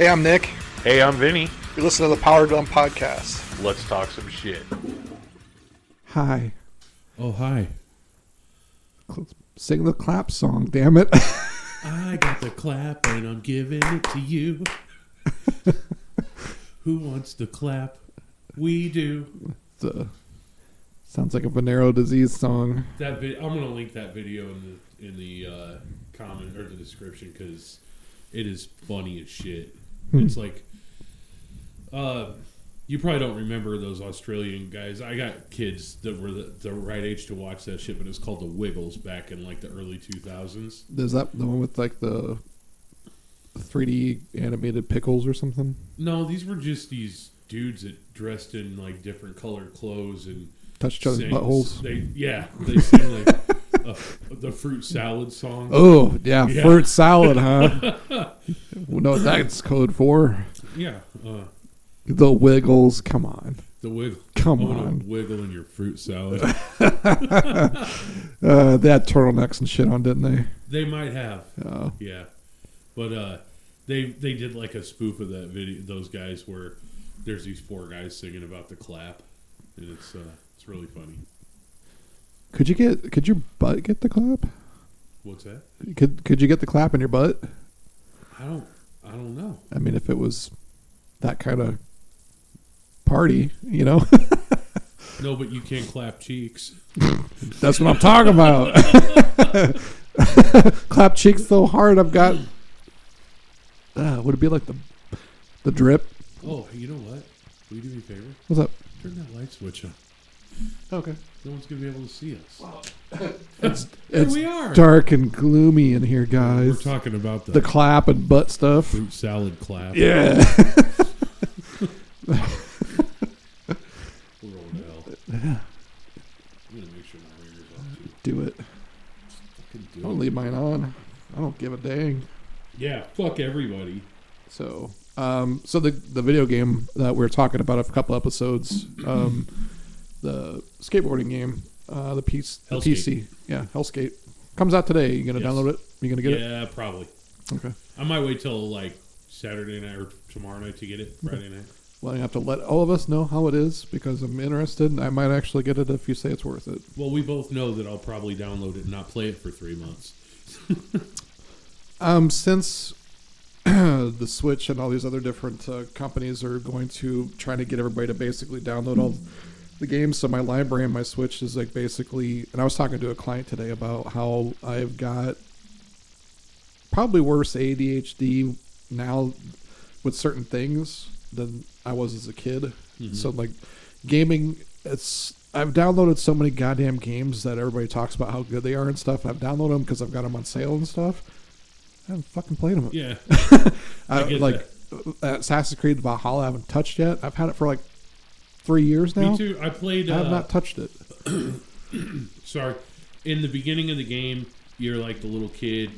Hey, I'm Nick. Hey, I'm Vinny. You're listening to the Power Gun Podcast. Let's talk some shit. Hi. Oh, hi. Sing the clap song, damn it. I got the clap and I'm giving it to you. Who wants to clap? We do. Sounds like a venereal disease song. I'm gonna link that video in the comment or the description because it is funny as shit. It's like, you probably don't remember those Australian guys. I got kids that were the right age to watch that shit, but it was called the Wiggles back in like the early 2000s. Is that the one with like the 3D animated pickles or something? No, these were just these dudes that dressed in like different colored clothes and Touch each other's buttholes. They sing like the fruit salad song. Oh, yeah, fruit salad, huh? We know what that's code for. Yeah. The Wiggles, come on. The wiggle. Come I wanna on. wiggle in your fruit salad. They had turtlenecks and shit on, didn't they? They might have. Oh. Yeah. But they did like a spoof of that video, those guys where there's these four guys singing about the clap. And it's really funny. Could your butt get the clap? What's that? Could you get the clap in your butt? I don't know. I mean, if it was that kind of party, you know? No, but you can't clap cheeks. That's what I'm talking about. Clap cheeks so hard I've got... would it be like the drip? Oh, you know what? Will you do me a favor? What's up? Turn that light switch on. Okay. No one's going to be able to see us. It's we are. dark and gloomy in here, We're guys. talking about The clap and butt stuff. fruit salad clap. Yeah. We're going to hell. Yeah. I'm going to make sure my ringer's off too. Do it. Fucking do I don't it. leave mine on. I don't give a dang. Yeah, fuck everybody. So the video game that we were talking about a couple episodes, the skateboarding game, the PC, yeah, Hellskate, comes out today. You gonna Yes. download it? You gonna get it? Yeah, probably. Okay. I might wait till like Saturday night or tomorrow night to get it. Friday night. Well, you have to let all of us know how it is because I'm interested. I might actually get it if you say it's worth it. Well, we both know that I'll probably download it and not play it for 3 months. Since the Switch and all these other different companies are going to try to get everybody to basically download all the games, so my library on my Switch is like basically, and I was talking to a client today about how I've got probably worse ADHD now with certain things than I was as a kid. Mm-hmm. So like gaming, I've downloaded so many goddamn games that everybody talks about how good they are and stuff. I've downloaded them because I've got them on sale and stuff. I haven't fucking played them. Yeah. I get like Assassin's Creed Valhalla. I haven't touched yet. I've had it for like 3 years now. Me too. I played. I have not touched it. Sorry. In the beginning of the game, you're like the little kid,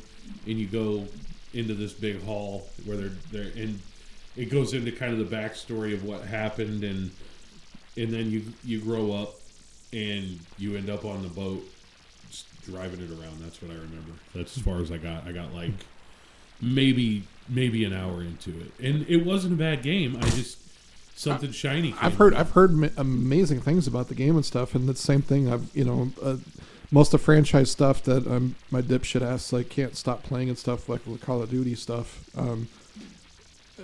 and you go into this big hall where they're and it goes into kind of the backstory of what happened, and then you grow up, and you end up on the boat, just driving it around. That's what I remember. That's as far as I got. I got like maybe an hour into it, and it wasn't a bad game. I just something shiny. Came I've heard amazing things about the game and stuff, and the same thing. Most of the franchise stuff that my dipshit ass like can't stop playing and stuff like the Call of Duty stuff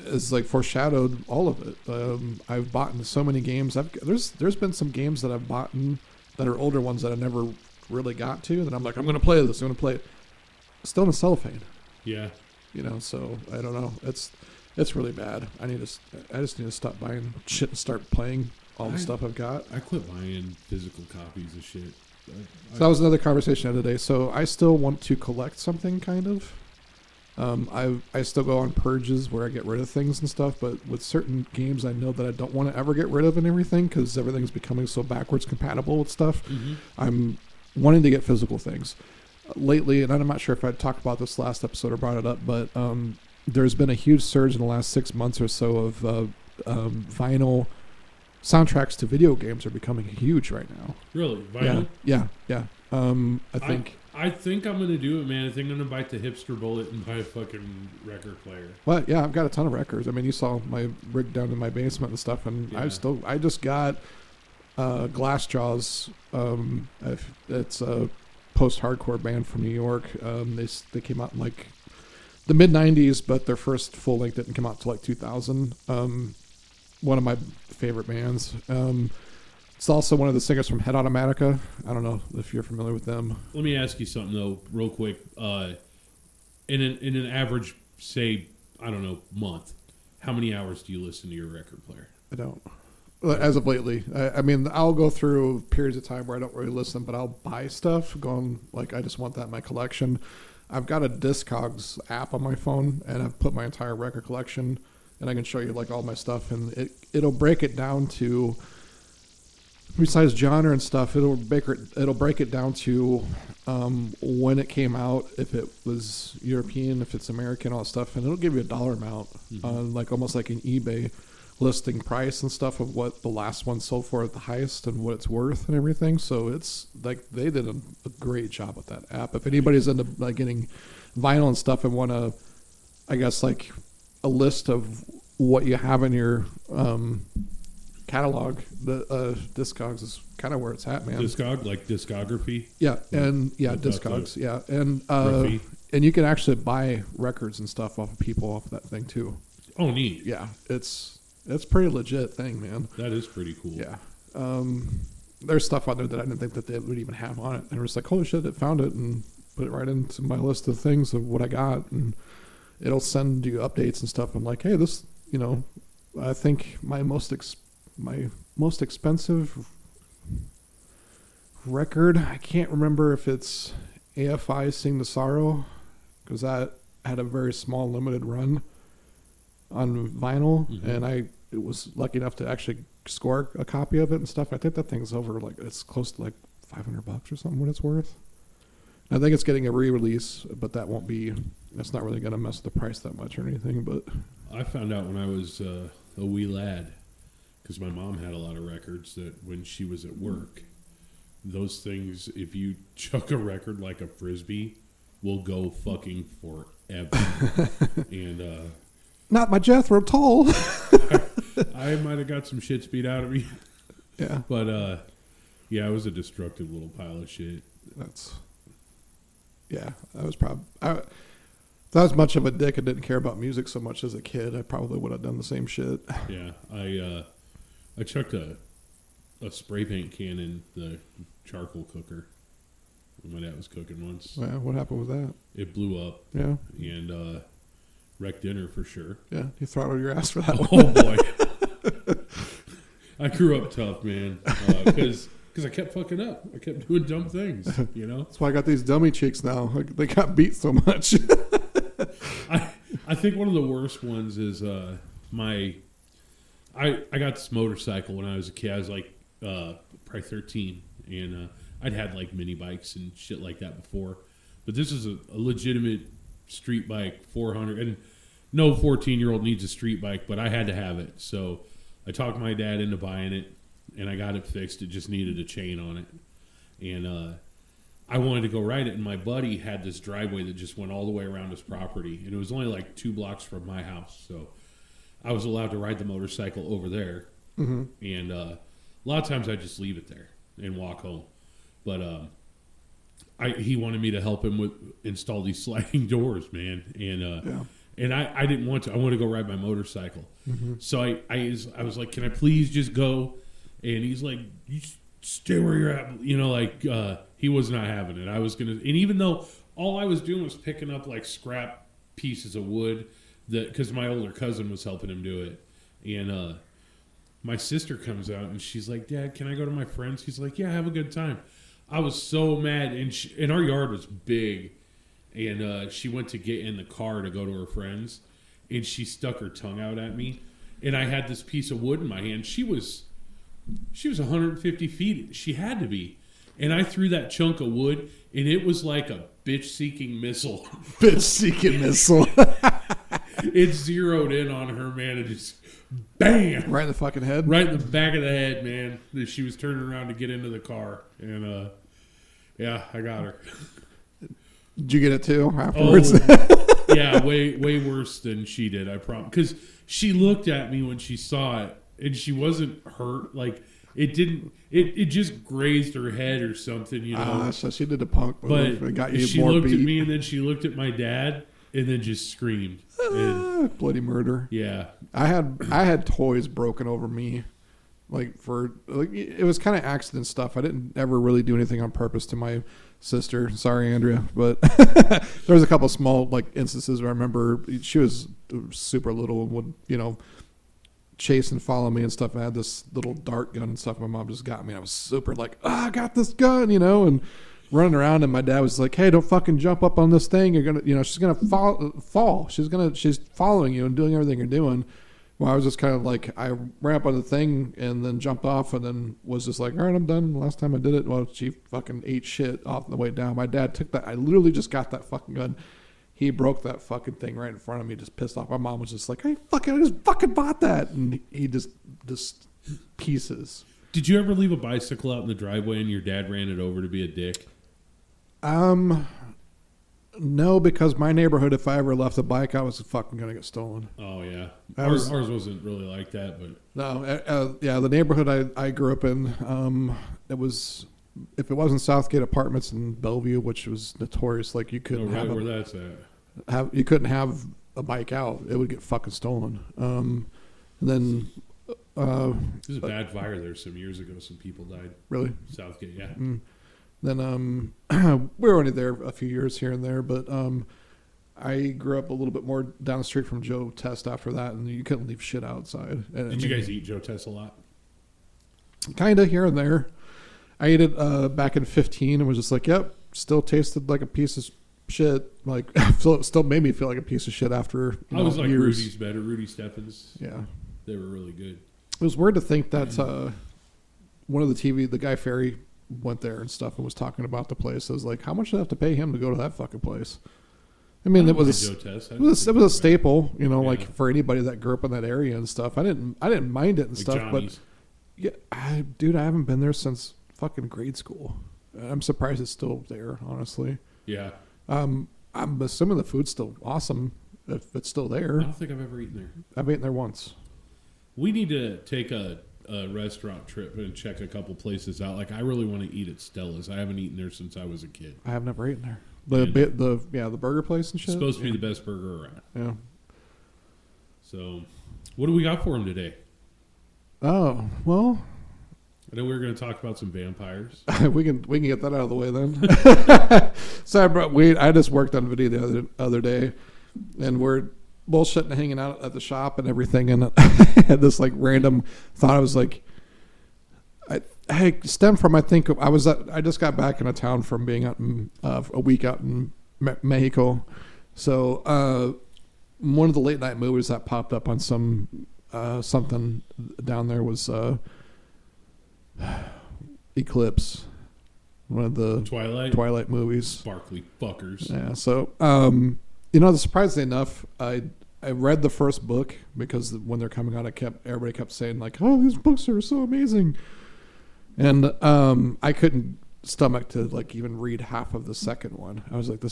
is like foreshadowed all of it. I've bought into so many games. There's been some games that I've bought in that are older ones that I never really got to. That I'm like, I'm gonna play this. I'm gonna play it. Still in a cellophane. Yeah. So I don't know. It's really bad. I just need to stop buying shit and start playing all the stuff I've got. I quit buying physical copies of shit. So that was another conversation the other day. So I still want to collect something, kind of. I still go on purges where I get rid of things and stuff, but with certain games I know that I don't want to ever get rid of and everything because everything's becoming so backwards compatible with stuff. Mm-hmm. I'm wanting to get physical things. Lately, and I'm not sure if I talked about this last episode or brought it up, but there's been a huge surge in the last 6 months or so of vinyl soundtracks to video games are becoming huge right now. Really? Vinyl? Yeah. I think I think I'm gonna do it, man. I think I'm gonna bite the hipster bullet and buy a fucking record player. But yeah, I've got a ton of records. I mean, you saw my rig down in my basement and stuff, and Yeah. I just got Glassjaws. It's a post-hardcore band from New York. They came out in like the mid '90s, but their first full length didn't come out until like 2000. One of my favorite bands. It's also one of the singers from Head Automatica. I don't know if you're familiar with them. Let me ask you something though, real quick. In an average, say, I don't know, month, how many hours do you listen to your record player? I don't. As of lately, I mean, I'll go through periods of time where I don't really listen, but I'll buy stuff. Going like, I just want that in my collection. I've got a Discogs app on my phone, and I've put my entire record collection, and I can show you like all my stuff, and it'll break it down to. Besides genre and stuff, it'll break it down to when it came out, if it was European, if it's American, all that stuff, and it'll give you a dollar amount, like almost like an eBay listing price and stuff of what the last one sold for at the highest and what it's worth and everything. So it's like they did a great job with that app. If anybody's into like getting vinyl and stuff and want to, I guess like a list of what you have in your catalog, the Discogs is kind of where it's at, man. Discog, like discography. Yeah, and Discogs, yeah, and you can actually buy records and stuff off of people off of that thing too. Oh, neat. Yeah, it's a pretty legit thing, man. That is pretty cool. Yeah, there's stuff on there that I didn't think that they would even have on it, and it was like, holy shit, it found it and put it right into my list of things of what I got, and it'll send you updates and stuff. I'm like, hey, this, I think my most expensive record, I can't remember if it's AFI Sing the Sorrow, because that had a very small limited run on vinyl, and I was lucky enough to actually score a copy of it and stuff. I think that thing's over, like, it's close to like $500 or something, what it's worth. I think it's getting a re-release, but that's not really going to mess with the price that much or anything. But I found out when I was a wee lad, because my mom had a lot of records, that when she was at work, those things, if you chuck a record like a Frisbee, will go fucking forever. And not my Jethro Tull. I might have got some shit beat out of me. Yeah. But, yeah, I was a destructive little pile of shit. I was probably... If I was much of a dick and didn't care about music so much as a kid, I probably would have done the same shit. Yeah, I chucked a spray paint can in the charcoal cooker when my dad was cooking once. Yeah, what happened with that? It blew up. Yeah. And wrecked dinner for sure. Yeah, you throttled your ass for that one. Oh, boy. I grew up tough, man, because I kept fucking up. I kept doing dumb things, That's why I got these dummy cheeks now. They got beat so much. I think one of the worst ones is I got this motorcycle when I was a kid. I was like probably 13, and I'd had like mini bikes and shit like that before, but this is a legitimate street bike, 400, and no 14-year-old needs a street bike, but I had to have it, so I talked my dad into buying it, and I got it fixed. It just needed a chain on it, and I wanted to go ride it, and my buddy had this driveway that just went all the way around his property, and it was only like 2 blocks from my house, so I was allowed to ride the motorcycle over there, and a lot of times I just leave it there and walk home, but he wanted me to help him install these sliding doors, man, and I didn't want to. I wanted to go ride my motorcycle, so I was like, can I please just go? And he's like, you stay where you're at, he was not having it. I was gonna, and even though all I was doing was picking up like scrap pieces of wood, because my older cousin was helping him do it, and my sister comes out and she's like, Dad, can I go to my friends? He's like, yeah, have a good time. I was so mad, and our yard was big, and she went to get in the car to go to her friends, and she stuck her tongue out at me, and I had this piece of wood in my hand. She was 150 feet. She had to be. And I threw that chunk of wood, and it was like a bitch-seeking missile. Bitch-seeking missile. It zeroed in on her, man, and just bam! Right in the fucking head? Right in the back of the head, man. She was turning around to get into the car. And, yeah, I got her. Did you get it too afterwards? Yeah, way worse than she did. I promise. Because she looked at me when she saw it, and she wasn't hurt. Like it didn't. It just grazed her head or something, you know. So she did a punk move. But It got you she more looked beat. at me, and then she looked at my dad, and then just screamed. And, Bloody murder. yeah. I had toys broken over me, it was kind of accident stuff. I didn't ever really do anything on purpose to my sister. Sorry, Andrea, but there was a couple small like instances where I remember she was super little and would chase and follow me and stuff. I had this little dart gun and stuff. My mom just got me. I was super like, I got this gun, and running around. And my dad was like, hey, don't fucking jump up on this thing. You're gonna, she's gonna fall. She's following you and doing everything you're doing. Well, I was just kind of like, I ran up on the thing and then jumped off and then was just like, all right, I'm done. Last time I did it, well, she fucking ate shit off the way down. My dad took that. I literally just got that fucking gun. He broke that fucking thing right in front of me, just pissed off. My mom was just like, I just fucking bought that. And he just pieces. Did you ever leave a bicycle out in the driveway and your dad ran it over to be a dick? No, because my neighborhood, if I ever left a bike, I was fucking gonna get stolen. Oh yeah, Ours ours wasn't really like that, but no, yeah, the neighborhood I grew up in, it was, if it wasn't Southgate Apartments in Bellevue, which was notorious, like you couldn't right where that's at. you couldn't have a bike out; it would get fucking stolen. And then There was a bad fire there some years ago. Some people died. really. Southgate, yeah. Then we were only there a few years here and there, but I grew up a little bit more down the street from Joe Test after that, and you couldn't leave shit outside. And, Did you guys eat Joe Test a lot? Kind of here and there. I ate it back in 2015 and was just like, yep, still tasted like a piece of shit. Like, still made me feel like a piece of shit after I was like years. Rudy's better. Rudy Stephens. Yeah. They were really good. It was weird to think that one of the Guy Fieri went there and stuff and was talking about the place. I was like, how much did I have to pay him to go to that fucking place? I mean, it was a staple, like for anybody that grew up in that area and stuff. I didn't mind it and like stuff, Johnny's. but yeah, I haven't been there since fucking grade school. I'm surprised it's still there, honestly. Yeah. I'm assuming the food's still awesome if it's still I there. don't think I've ever eaten there. I've eaten there once. We need to take a restaurant trip and check a couple places out. Like I really want to eat at Stella's. I haven't eaten there since I was a kid. I have never eaten there. The burger place and shit. It's supposed to be the best burger around. Yeah. So, what do we got for him today? Oh well, I know we were going to talk about some vampires. we can get that out of the way then. So I just worked on video the other day, and we're bullshitting and hanging out at the shop and everything, and I had this like random thought. I was like, stemmed from I just got back into town from being out in a week out in Mexico, so one of the late night movies that popped up on some something down there was Eclipse, one of the Twilight movies. Sparkly fuckers. Yeah. So, surprisingly enough, I read the first book because when they're coming out, everybody kept saying like, "Oh, these books are so amazing," and I couldn't stomach to like even read half of the second one. I was like,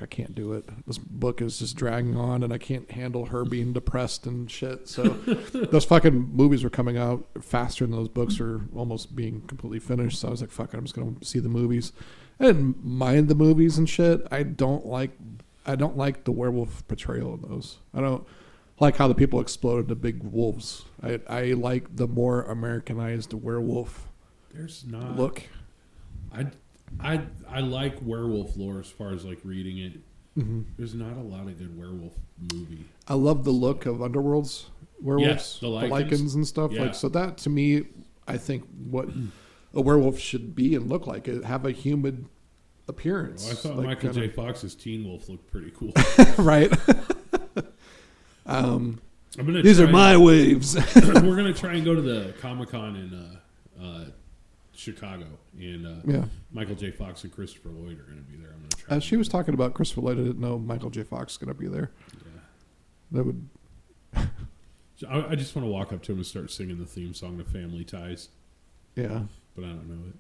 I can't do it. This book is just dragging on, and I can't handle her being depressed and shit. So those fucking movies were coming out faster than those books are almost being completely finished. So I was like, fuck it, I'm just gonna see the movies. I didn't mind the movies and shit. I don't like the werewolf portrayal of those. I don't like how the people exploded to big wolves. I like the more Americanized werewolf look. I like werewolf lore as far as like reading it. Mm-hmm. There's not a lot of good werewolf movie. I love the look of Underworld's werewolves, yes, the Lycans and stuff. Yeah. Like, so that to me, I think what a werewolf should be and look like, have a human appearance. Well, I thought like, Michael J. Fox's Teen Wolf looked pretty cool. Right. These are my waves. We're gonna try and go to the Comic-Con in Chicago, and Michael J. Fox and Christopher Lloyd are going to be there. I'm going to try. She was talking about Christopher Lloyd. I didn't know Michael J. Fox is going to be there. Yeah. That would. I just want to walk up to him and start singing the theme song to Family Ties. Yeah. But I don't know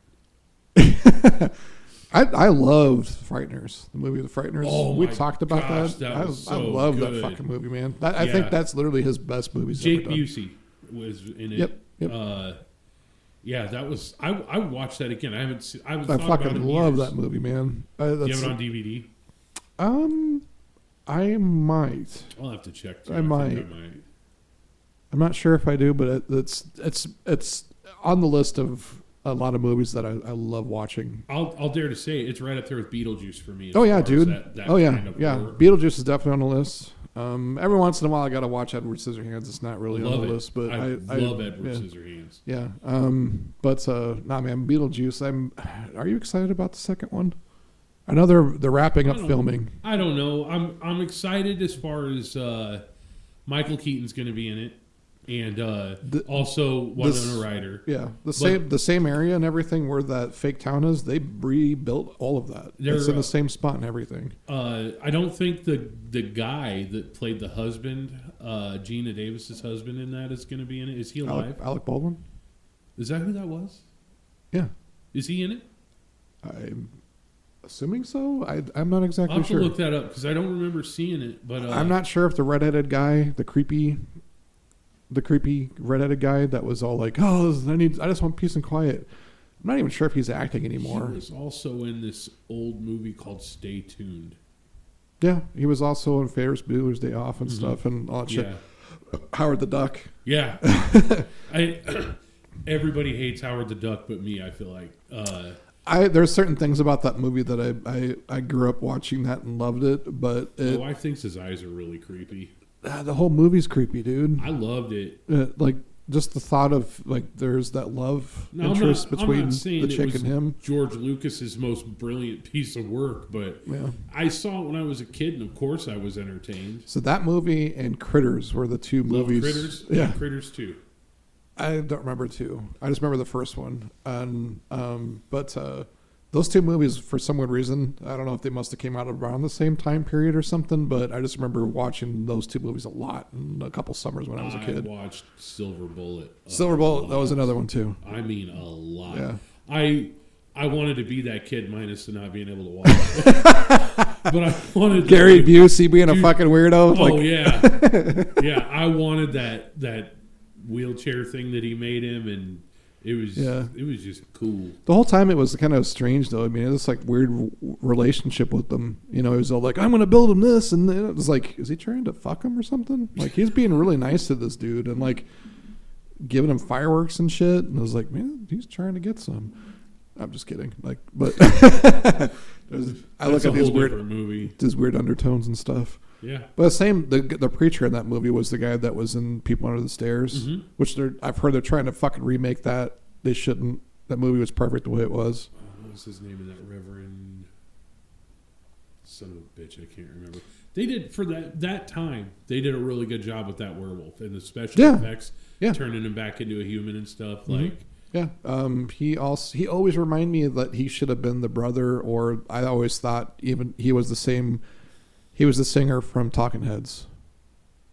it. I loved Frighteners, the movie The Frighteners. Oh we my talked about gosh, that. that was I so love that good. fucking movie, man. I Yeah. think that's literally his best movies Jake ever done. Busey was in it. Yep. Yeah, that was. I would watch that again. I haven't. I was. I fucking love that movie, man. Do you have it on DVD? I might. I'll have to check. Too. I think might. I'm not sure if I do, but it's on the list of a lot of movies that I love watching. I'll dare to say it's right up there with Beetlejuice for me. Oh yeah, as dude. that Oh yeah, kind of yeah. horror. Beetlejuice is definitely on the list. Every once in a while, I gotta watch Edward Scissorhands. It's not really on Love the it. list, but I love Edward yeah. Scissorhands. Yeah. But nah, man, Beetlejuice. Are you excited about the second one? I know they're wrapping up filming. I don't know. I'm excited as far as Michael Keaton's going to be in it, and also Winona Ryder. Yeah, the same area and everything where that fake town is. They rebuilt all of that. It's in the same spot and everything. I don't think the guy that played the husband, Gina Davis's husband in that, is going to be in it. Is he alive? Alec Baldwin. Is that who that was? Yeah. Is he in it? I'm assuming so. I'm not exactly I'll have sure. to look that up because I don't remember seeing it. But I'm not sure if the redheaded guy, the creepy redheaded guy that was all like, "Oh, I just want peace and quiet." I'm not even sure if he's acting anymore. He was also in this old movie called Stay Tuned. Yeah, he was also in Ferris Bueller's Day Off and stuff and all that shit. Howard the Duck. Yeah. Everybody hates Howard the Duck but me, I feel like. There's certain things about that movie that I grew up watching that and loved it, but my wife thinks his eyes are really creepy. The whole movie's creepy, dude. I loved it. Like just the thought of like there's that love interest between the chick and him. George Lucas's most brilliant piece of work, but Yeah. I saw it when I was a kid, and of course I was entertained. So that movie and Critters were the two Love movies. Critters, Yeah, Critters 2. I don't remember two. I just remember the first one. And but those two movies, for some weird reason, I don't know if they must have came out around the same time period or something, but I just remember watching those two movies a lot in a couple summers when I was a kid. I watched Silver Bullet. Silver Bullet, that was another one too. I mean, a lot. Yeah. I wanted to be that kid minus the not being able to walk. But I wanted Gary Busey being a fucking weirdo. Oh yeah, yeah. I wanted that wheelchair thing that he made him, and it was just cool. The whole time it was kind of strange though. I mean, it was like weird relationship with them. You know, he was all like, "I'm gonna build him this," and then it was like, is he trying to fuck him or something? Like he's being really nice to this dude and like giving him fireworks and shit. And I was like, man, he's trying to get some. I'm just kidding. Like, but I look at these weird undertones and stuff. Yeah. But the preacher in that movie was the guy that was in People Under the Stairs, which I've heard they're trying to fucking remake that. They shouldn't. That movie was perfect the way it was. What was his name in that Reverend? Son of a bitch, I can't remember. They did for that time. They did a really good job with that werewolf and the special effects, turning him back into a human and stuff. Like, yeah. He always reminded me that he should have been the brother, or I always thought even he was the same. He was the singer from Talking Heads.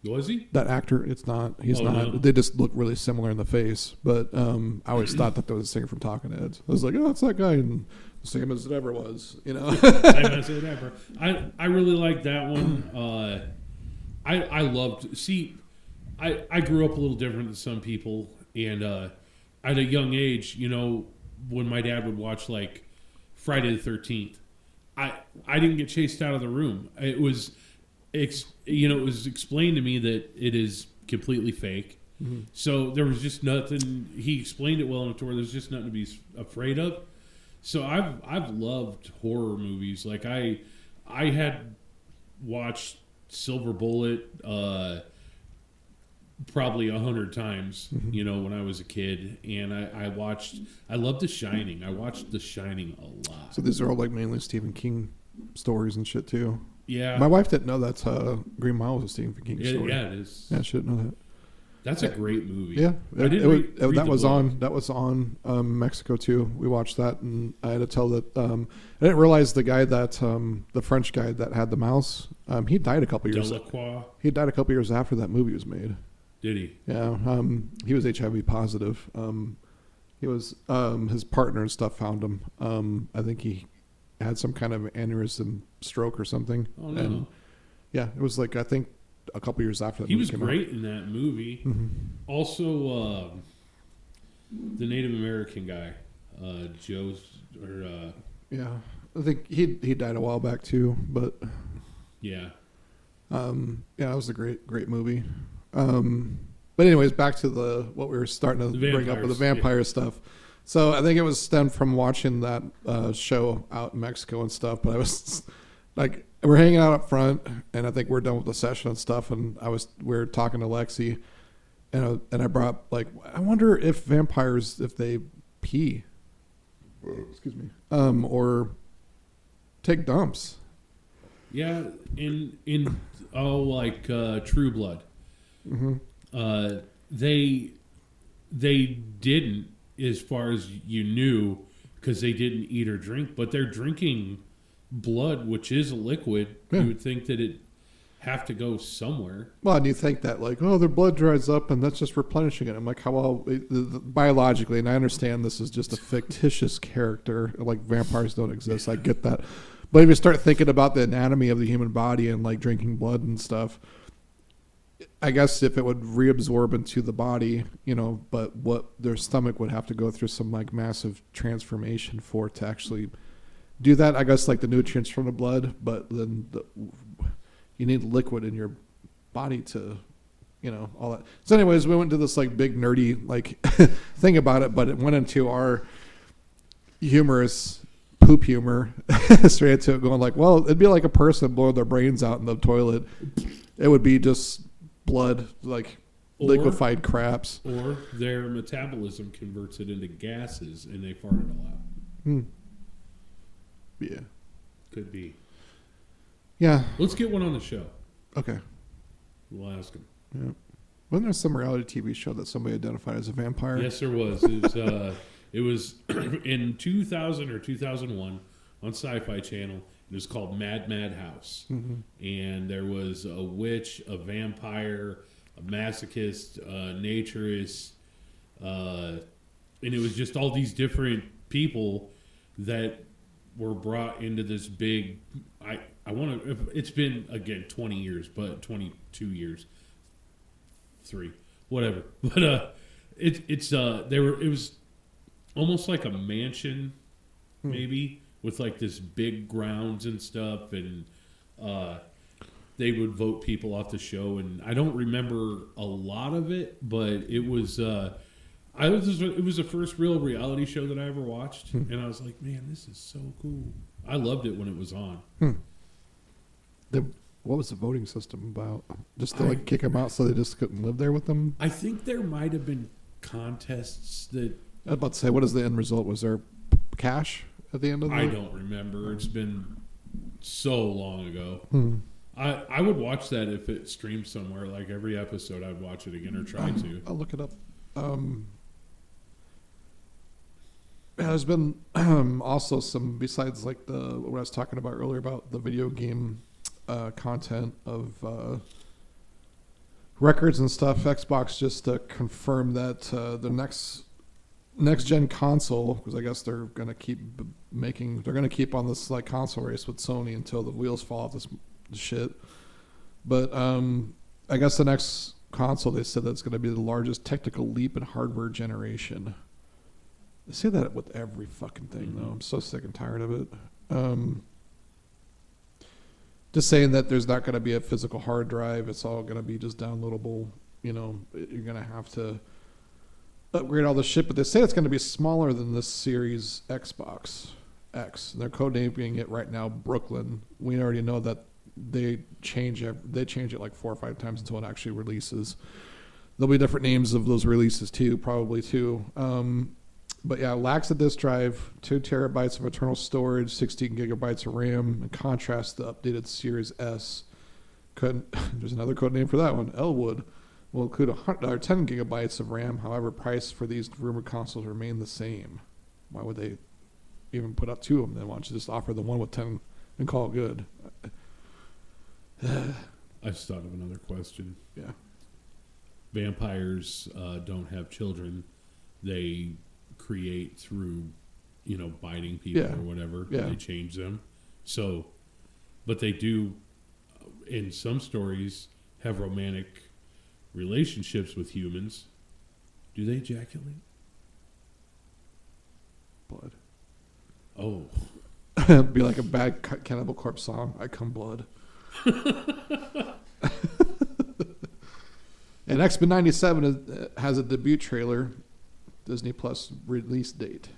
Was he? That actor? It's not. He's not. No. They just look really similar in the face. But I always thought that there was a singer from Talking Heads. I was like, oh, it's that guy, and the same as it ever was. You know. Same as it ever. I really liked that one. I loved. See, I grew up a little different than some people, and at a young age, you know, when my dad would watch like Friday the 13th. I didn't get chased out of the room. It was, it was explained to me that it is completely fake. Mm-hmm. So there was just nothing. He explained it well enough to where there's just nothing to be afraid of. So I've loved horror movies. Like I had watched Silver Bullet probably 100 times, you know, when I was a kid, and I loved The Shining. I watched The Shining a lot. So these are all like mainly Stephen King stories and shit too. Yeah. My wife didn't know that's Green Mile was a Stephen King story. Yeah, it is. Yeah, she didn't know that. That's a great movie. Yeah, that was on Mexico too. We watched that, and I had to tell that I didn't realize the guy that the French guy that had the mouse. He died a couple years. Delacroix. He died a couple years after that movie was made. Did he? Yeah, he was HIV positive. He was his partner and stuff found him. I think he had some kind of aneurysm stroke or something. Oh no. And yeah, it was like I think a couple years after that. He movie was came great in that movie. Mm-hmm. Also, the Native American guy, Joe's or Yeah, I think he died a while back too, but yeah. yeah, it was a great movie. But anyways, back to what we were starting to bring up with the vampire stuff. So I think it was stemmed from watching that show out in Mexico and stuff. But I was like, we're hanging out up front, and I think we're done with the session and stuff. And we were talking to Lexi, and I brought up, like, I wonder if vampires, if they pee, excuse me, or take dumps. Yeah, in like True Blood, they didn't, as far as you knew, because they didn't eat or drink, but they're drinking blood, which is a liquid. Yeah. You would think that it have to go somewhere. Well, and you think that, like, oh, their blood dries up and that's just replenishing it. I'm like, how well, biologically, and I understand this is just a fictitious character, like vampires don't exist. I get that. But if you start thinking about the anatomy of the human body and like drinking blood and stuff, I guess if it would reabsorb into the body, but what their stomach would have to go through some like massive transformation for to actually do that. I guess like the nutrients from the blood, but then you need liquid in your body to, all that. So anyways, we went to this like big nerdy like thing about it, but it went into our humorous poop humor straight into it, going like, well, it'd be like a person blowing their brains out in the toilet. It would be just blood, like liquefied craps. Or their metabolism converts it into gases and they fart it all out. Yeah. Could be. Yeah. Let's get one on the show. Okay. We'll ask him. Yeah. Wasn't there some reality TV show that somebody identified as a vampire? Yes, there was. It was in 2000 or 2001 on Sci-Fi Channel. It was called Mad House. Mm-hmm. And there was a witch, a vampire, a masochist, a naturist, and it was just all these different people that were brought into this big. I want to. It's been again 20 years, but 22 years, 3, whatever. But it was almost like a mansion, maybe, with like this big grounds and stuff, and they would vote people off the show. And I don't remember a lot of it, but it was it was the first real reality show that I ever watched, and I was like, man, this is so cool. I loved it when it was on. What was the voting system about? Just to like kick them out so they just couldn't live there with them? I think there might have been contests that. I was about to say, what is the end result? Was there cash at the end of the I don't remember. It's been so long ago. Hmm. I would watch that if it streamed somewhere. Like every episode, I'd watch it again or try to. I'll look it up. There's been also some, besides like what I was talking about earlier about the video game content of records and stuff. Xbox just confirmed that the next gen console, because I guess they're gonna keep on this like console race with Sony until the wheels fall off this shit. But I guess the next console, they said that's going to be the largest technical leap in hardware generation. They say that with every fucking thing, though. I'm so sick and tired of it. Just saying that there's not going to be a physical hard drive. It's all going to be just downloadable. You're going to have to upgrade all the shit. But they say it's going to be smaller than this Series Xbox X. And they're codenaming it right now Brooklyn. We already know that they change it like 4 or 5 times until it actually releases. There'll be different names of those releases too, probably too. But yeah, lacks a disk drive, 2 terabytes of internal storage, 16 gigabytes of RAM. In contrast, the updated Series S, there's another code name for that one, Elwood, will include 10 gigabytes of RAM. However, price for these rumored consoles remain the same. Why would they even put up 2 of them then? Why don't you just offer the one with 10 and call it good? I just thought of another question. Yeah. Vampires don't have children. They create through, biting people Yeah. or whatever. Yeah. They change them. So, but they do, in some stories, have romantic relationships with humans. Do they ejaculate? Blood. Oh. It'd be like a bad Cannibal Corpse song. I come blood. And X-Men 97 has a debut trailer, Disney Plus release date.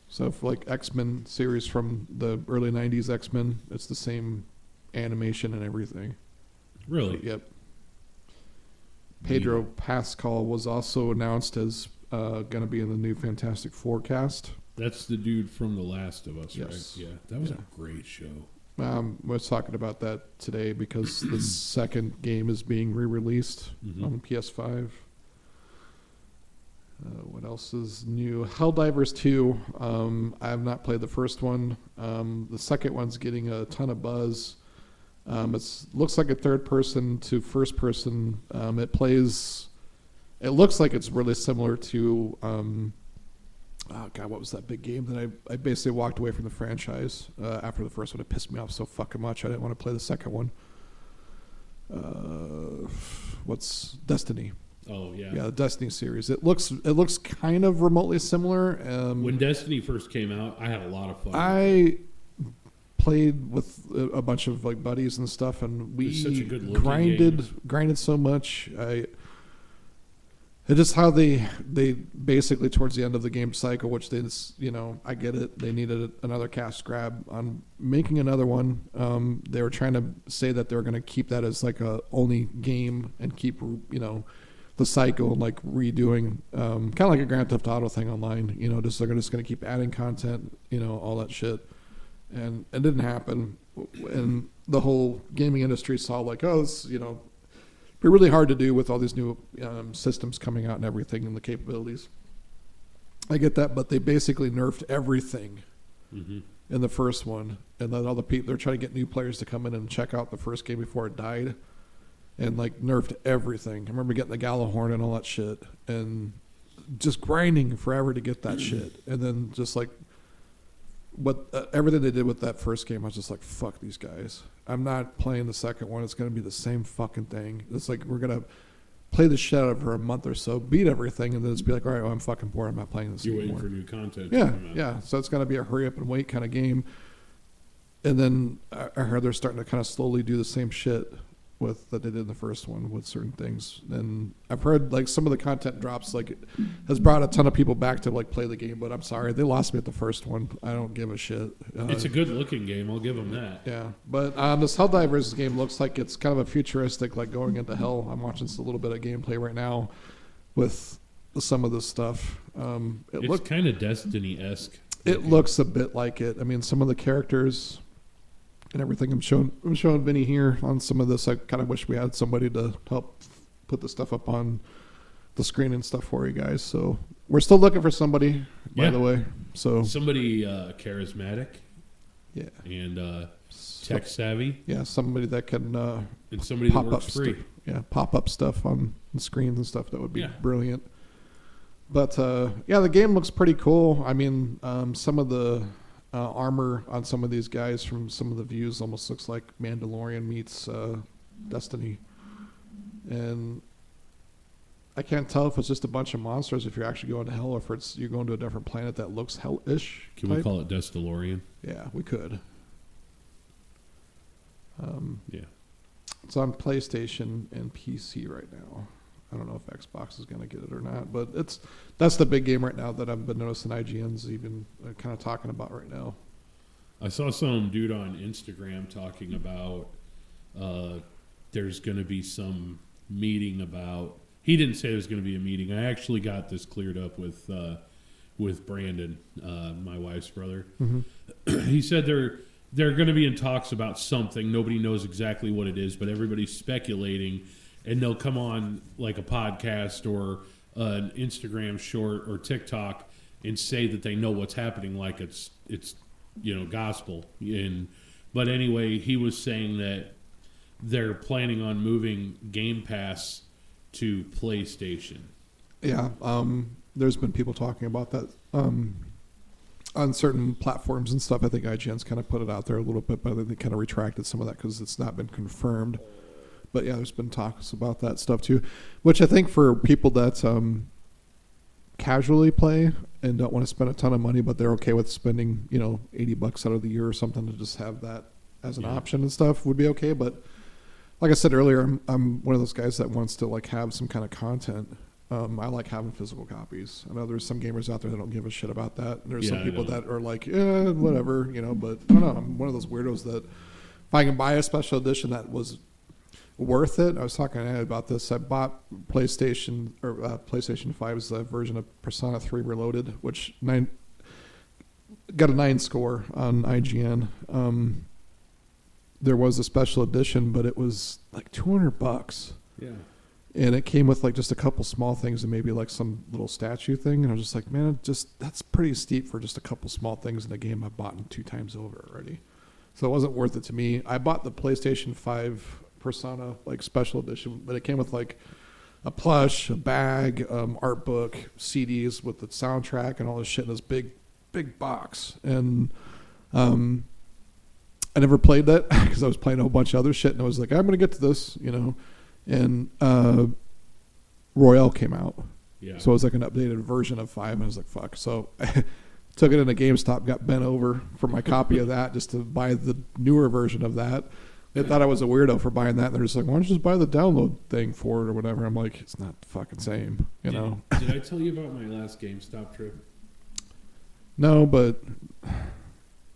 So for like X-Men series from the early 90s X-Men, it's the same animation and everything. Really? Yep. Pedro Pascal was also announced as going to be in the new Fantastic Four cast. That's the dude from The Last of Us, Yes. right? Yeah. That was Yeah. a great show. We're talking about that today because the second game is being re-released Mhm. on PS5. What else is new? Helldivers 2. I have not played the first one. The second one's getting a ton of buzz. It looks like a third person to first person. It looks like it's really similar to oh god, what was that big game that I basically walked away from the franchise after the first one? It pissed me off so fucking much. I didn't want to play the second one. What's Destiny? Oh, yeah. Yeah, the Destiny series. It looks kind of remotely similar. When Destiny first came out, I had a lot of fun. I played with a bunch of like buddies and stuff, and we It's such a good-looking grinded so much. It is how they basically towards the end of the game cycle, which they just, I get it. They needed another cash grab on making another one. They were trying to say that they were going to keep that as like a only game and keep the cycle and like redoing kind of like a Grand Theft Auto thing online. They're just going to keep adding content, all that shit, and it didn't happen. And the whole gaming industry saw like, oh, it's be really hard to do with all these new systems coming out and everything and the capabilities. I get that, but they basically nerfed everything in the first one, and then all the people, they're trying to get new players to come in and check out the first game before it died, and like nerfed everything. I remember getting the Gallahorn and all that shit, and just grinding forever to get that shit, and then just like everything they did with that first game, I was just like, fuck these guys. I'm not playing the second one. It's going to be the same fucking thing. It's like we're going to play the shit out of it for a month or so, beat everything, and then just be like, all right, well, I'm fucking bored. I'm not playing this You're anymore. waiting for new content. Yeah, to come out. yeah. So it's going to be a hurry up and wait kind of game. And then I heard they're starting to kind of slowly do the same shit that they did in the first one with certain things. And I've heard like some of the content drops like it has brought a ton of people back to like play the game, but I'm sorry, they lost me at the first one. I don't give a shit. It's a good looking game. I'll give them that. Yeah, but this Helldivers game looks like it's kind of a futuristic, like going into hell. I'm watching a little bit of gameplay right now with some of this stuff. It's Looks kind of Destiny-esque. it looks a bit like it. I mean, some of the characters and everything. I'm showing Vinny here on some of this. I kind of wish we had somebody to help put the stuff up on the screen and stuff for you guys. So we're still looking for somebody, by Yeah. the way. So Somebody charismatic yeah, and tech savvy, yeah, somebody that can and somebody that pop up works free. pop up stuff on the screens and stuff. That would be Yeah. brilliant. But yeah, the game looks pretty cool. I mean, some of the armor on some of these guys from some of the views almost looks like Mandalorian meets Destiny, and I can't tell if it's just a bunch of monsters if you're actually going to hell, or if it's you're going to a different planet that looks hell-ish. Can we type. call it Destalorian? Yeah, we could. Yeah. It's on PlayStation and PC right now. I don't know if Xbox is going to get it or not, but that's the big game right now that I've been noticing IGN's even kind of talking about right now. I saw some dude on Instagram talking about there's going to be some meeting about. He didn't say there's going to be a meeting. I actually got this cleared up with Brandon, my wife's brother. He said they're going to be in talks about something. Nobody knows exactly what it is, but everybody's speculating, and they'll come on like a podcast or an Instagram short or TikTok and say that they know what's happening, like it's gospel. But anyway, he was saying that they're planning on moving Game Pass to PlayStation. Yeah, there's been people talking about that on certain platforms and stuff. I think IGN's kind of put it out there a little bit, but they kind of retracted some of that because it's not been confirmed. But yeah, there's been talks about that stuff too, which I think for people that casually play and don't want to spend a ton of money, but they're okay with spending, $80 out of the year or something to just have that as an option and stuff would be okay. But like I said earlier, I'm one of those guys that wants to like have some kind of content. I like having physical copies. I know there's some gamers out there that don't give a shit about that. And there's some people that are like, whatever, but I don't know. I'm one of those weirdos that if I can buy a special edition that was worth it. I was talking to Ed about this. I bought PlayStation 5's version of Persona 3 Reloaded, which got a 9 score on IGN. There was a special edition, but it was like $200. Yeah. And it came with like just a couple small things and maybe like some little statue thing. And I was just like, man, that's pretty steep for just a couple small things in a game I've bought 2 times over already. So it wasn't worth it to me. I bought the PlayStation 5 Persona like special edition, but it came with like a plush, a bag, art book, CDs with the soundtrack and all this shit in this big box. And I never played that because I was playing a whole bunch of other shit, and I was like, I'm gonna get to this, And Royale came out, so it was like an updated version of 5, and I was like, fuck. So I took it into GameStop, got bent over for my copy of that just to buy the newer version of that. They thought I was a weirdo for buying that. And they're just like, why don't you just buy the download thing for it or whatever? I'm like, it's not the fucking same, know? Did I tell you about my last GameStop trip? No, but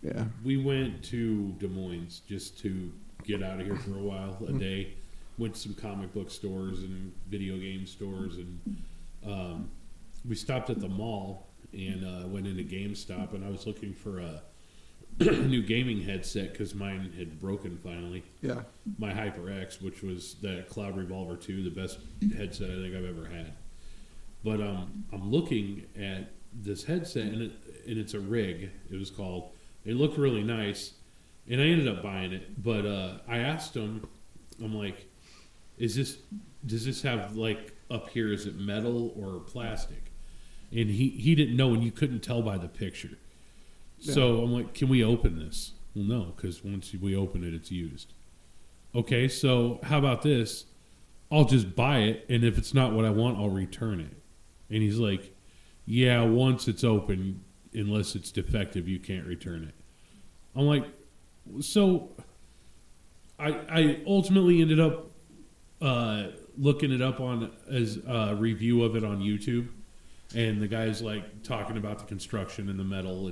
yeah. We went to Des Moines just to get out of here for a while, a day. Went to some comic book stores and video game stores. And we stopped at the mall and went into GameStop. And I was looking for a new gaming headset because mine had broken finally. Yeah. My HyperX, which was the Cloud Revolver 2, the best headset I think I've ever had. But I'm looking at this headset, and it's a Rig, it was called. It looked really nice, and I ended up buying it. But I asked him, I'm like, does this have, like, up here, is it metal or plastic? And he didn't know, and you couldn't tell by the picture. So I'm like, can we open this? Well, no, because once we open it, it's used. Okay, so how about this? I'll just buy it, and if it's not what I want, I'll return it. And he's like, yeah, once it's open, unless it's defective, you can't return it. I'm like, so I ultimately ended up looking it up on as a review of it on YouTube, and the guy's like talking about the construction and the metal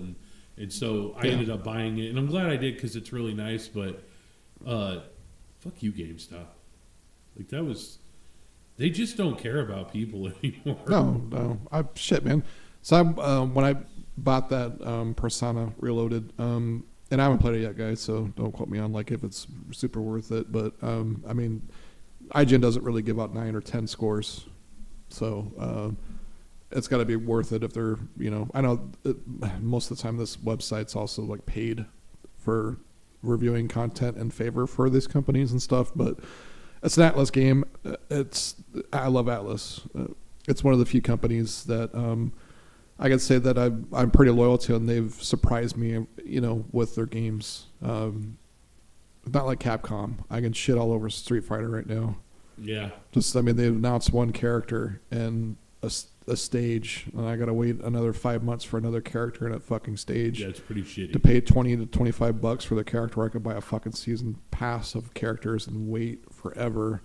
and so I ended up buying it, and I'm glad I did because it's really nice. But fuck you, GameStop. Like they just don't care about people anymore. No, shit, man. So when I bought that Persona Reloaded, and I haven't played it yet, guys, so don't quote me on like if it's super worth it. But I mean, IGN doesn't really give out 9 or 10 scores, so. It's got to be worth it if they're, I know most of the time this website's also like paid for reviewing content in favor for these companies and stuff, but it's an Atlas game. I love Atlas. It's one of the few companies that I can say that I'm pretty loyal to, and they've surprised me, with their games. Not like Capcom. I can shit all over Street Fighter right now. Yeah. They announced one character and a stage, and I gotta wait another 5 months for another character in a fucking stage. Yeah, it's pretty shitty. To pay $20 to $25 for the character, where I could buy a fucking season pass of characters and wait forever.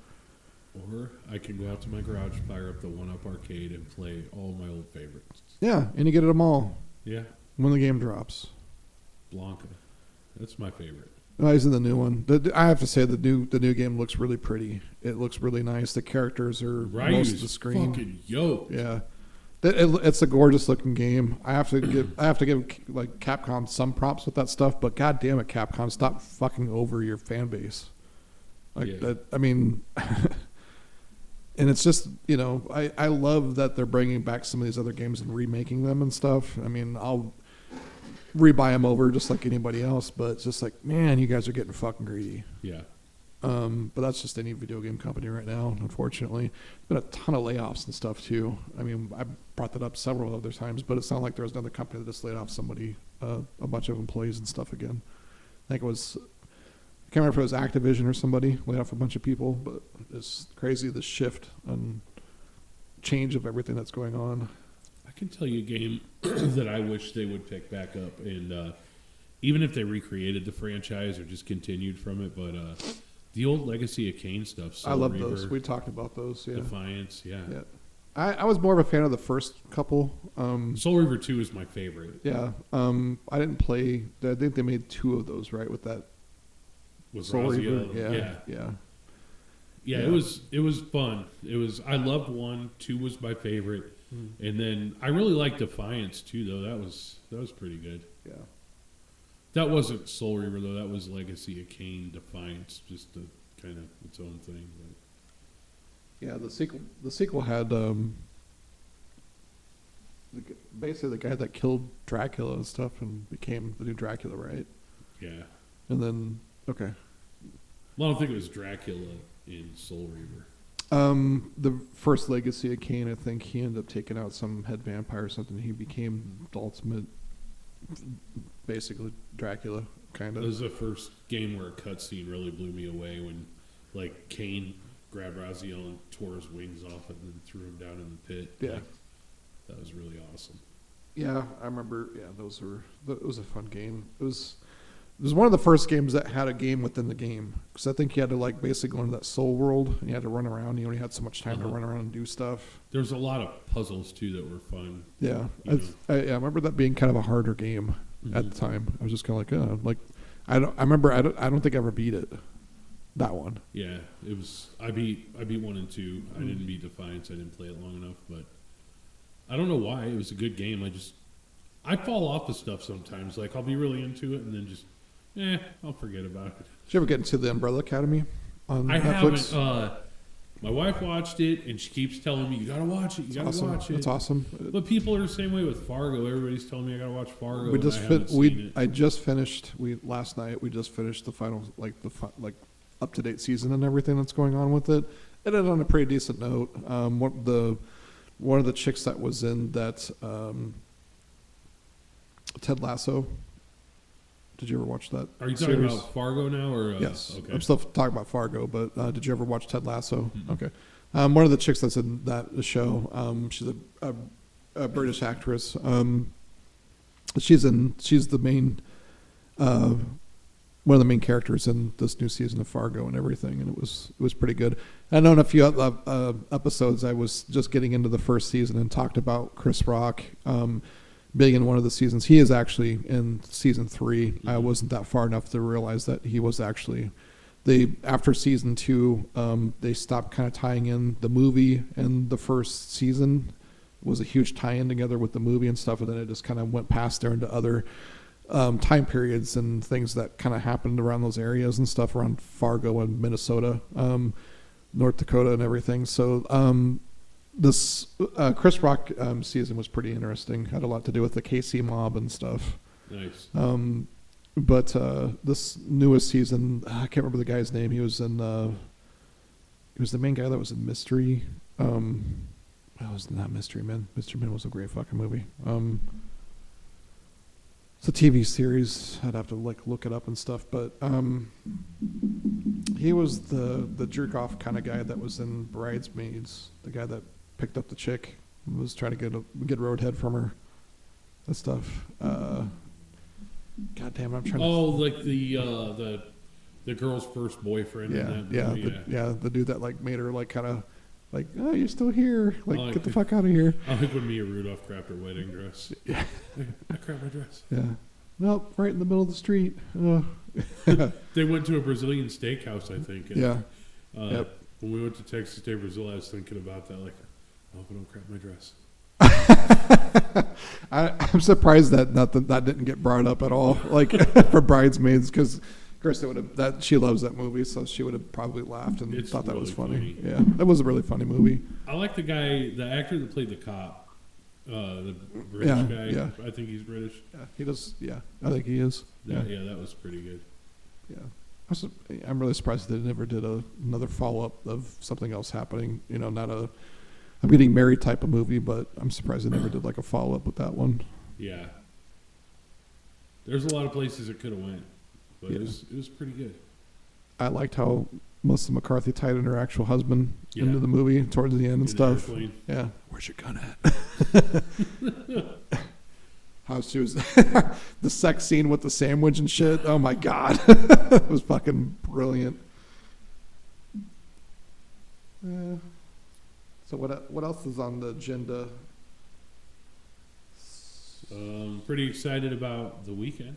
Or I can go out to my garage, fire up the 1UP arcade, and play all my old favorites. Yeah, and you get them all. Yeah. When the game drops. Blanca, that's my favorite. He's in the new one. I have to say the new game looks really pretty. It looks really nice. The characters are most of the screen. Fucking yoked. Yeah, it's a gorgeous looking game. I have to give like Capcom some props with that stuff. But god damn it, Capcom, stop fucking over your fan base. That. I mean, and it's just I love that they're bringing back some of these other games and remaking them and stuff. I mean, I'll rebuy them over just like anybody else, but it's just like, man, you guys are getting fucking greedy. Yeah. But that's just any video game company right now, unfortunately. Been a ton of layoffs and stuff too. I mean, I brought that up several other times, but it sounded like there was another company that just laid off somebody, a bunch of employees and stuff again. I think it was, I can't remember if it was Activision or somebody laid off a bunch of people, but it's crazy the shift and change of everything that's going on. I can tell you a game that I wish they would pick back up, and even if they recreated the franchise or just continued from it, but the old Legacy of Kain stuff. Soul I love Reaver, those. We talked about those. Yeah. Defiance, yeah. I was more of a fan of the first couple. Soul Reaver 2 is my favorite. Yeah. I didn't play. I think they made 2 of those, right? With that With Soul Reaver. Raziel, Yeah. Yeah, it was fun. I loved 1, 2 was my favorite, and then I really liked Defiance too. Though that was pretty good. Yeah. That wasn't Soul Reaver though. That was Legacy of Kain Defiance, just a kind of its own thing. But. Yeah. The sequel had basically the guy that killed Dracula and stuff and became the new Dracula, right? Yeah. And then okay. Well, I don't think it was Dracula in Soul Reaver. The first Legacy of Kain, I think he ended up taking out some head vampire or something. He became the ultimate, basically Dracula, kind That of. was the first game where a cutscene really blew me away when, like, Kain grabbed Raziel and tore his wings off and then threw him down in the pit. Yeah. Like, that was really awesome. Yeah, I remember. Yeah, it was a fun game. It was one of the first games that had a game within the game, because I think you had to like basically go into that soul world and you had to run around. You only had so much time to run around and do stuff. There was a lot of puzzles too that were fun. Yeah, You I remember that being kind of a harder game at the time. I was just kind of like, I don't think I ever beat it. That one. Yeah, it was. I beat 1 and 2. I didn't beat Defiance. I didn't play it long enough, but I don't know why. It was a good game. I fall off of stuff sometimes. Like I'll be really into it and then just, I'll forget about it. Did you ever get into the Umbrella Academy on I Netflix? haven't. My wife watched it and she keeps telling me, "You gotta watch it. You gotta Awesome. watch it." That's awesome. But people are the same way with Fargo. Everybody's telling me I gotta watch Fargo. We and just I haven't seen it. I just finished. Last night we just finished the final up to date season and everything that's going on with it. It ended on a pretty decent note. One of the chicks that was in that Ted Lasso. Did you ever watch that? Are you talking series? about Fargo now, or Yes, Okay. I'm still talking about Fargo, but did you ever watch Ted Lasso? Mm-mm. Okay, one of the chicks that's in that show, she's a British actress. She's the main, one of the main characters in this new season of Fargo and everything, and it was pretty good. I know in a few episodes I was just getting into the first season and talked about Chris Rock. Being in one of the seasons, he is actually in season 3. I wasn't that far enough to realize that he was actually. After season 2, they stopped kind of tying in the movie and the first season. It was a huge tie-in together with the movie and stuff, and then it just kind of went past there into other time periods and things that kind of happened around those areas and stuff around Fargo and Minnesota, North Dakota and everything. So. This Chris Rock season was pretty interesting. Had a lot to do with the KC mob and stuff. Nice. But this newest season, I can't remember the guy's name. He was in. He was the main guy that was in Mystery. It was not Mystery Men. Mystery Men was a great fucking movie. It's a TV series. I'd have to look it up and stuff. But he was the jerk off kind of guy that was in Bridesmaids. The guy that picked up the chick, was trying to get roadhead from her. That stuff. God damn, I'm trying. Like the girl's first boyfriend. Yeah, in that movie, the dude that made her kind of oh, you're still here, get the fuck out of here. I think when Mia Rudolph crapped her wedding dress. Yeah, I crapped my dress. Yeah, nope, right in the middle of the street. They went to a Brazilian steakhouse, I think. And, Yeah. Yep. When we went to Texas Day, Brazil, I was thinking about that. I hope I don't crap my dress. I'm surprised that that didn't get brought up at all, for Bridesmaids, because Krista would have she loves that movie, so she would have probably laughed and thought that really was funny. funny. Yeah, that was a really funny movie. I like the actor that played the cop, the British guy. Yeah. I think he's British. Yeah, he does. Yeah, I think he is. That was pretty good. Yeah. I'm really surprised they never did another follow up of something else happening. You know, not a I'm getting married type of movie, but I'm surprised they never did like a follow up with that one. Yeah. There's a lot of places it could have went, but Yeah. it was pretty good. I liked how Melissa McCarthy tied in her actual husband Yeah. into the movie towards the end and In the stuff. airplane. Yeah. Where's your gun at? How she was the sex scene with the sandwich and shit. Oh my god. It was fucking brilliant. So what else is on the agenda? Pretty excited about the weekend.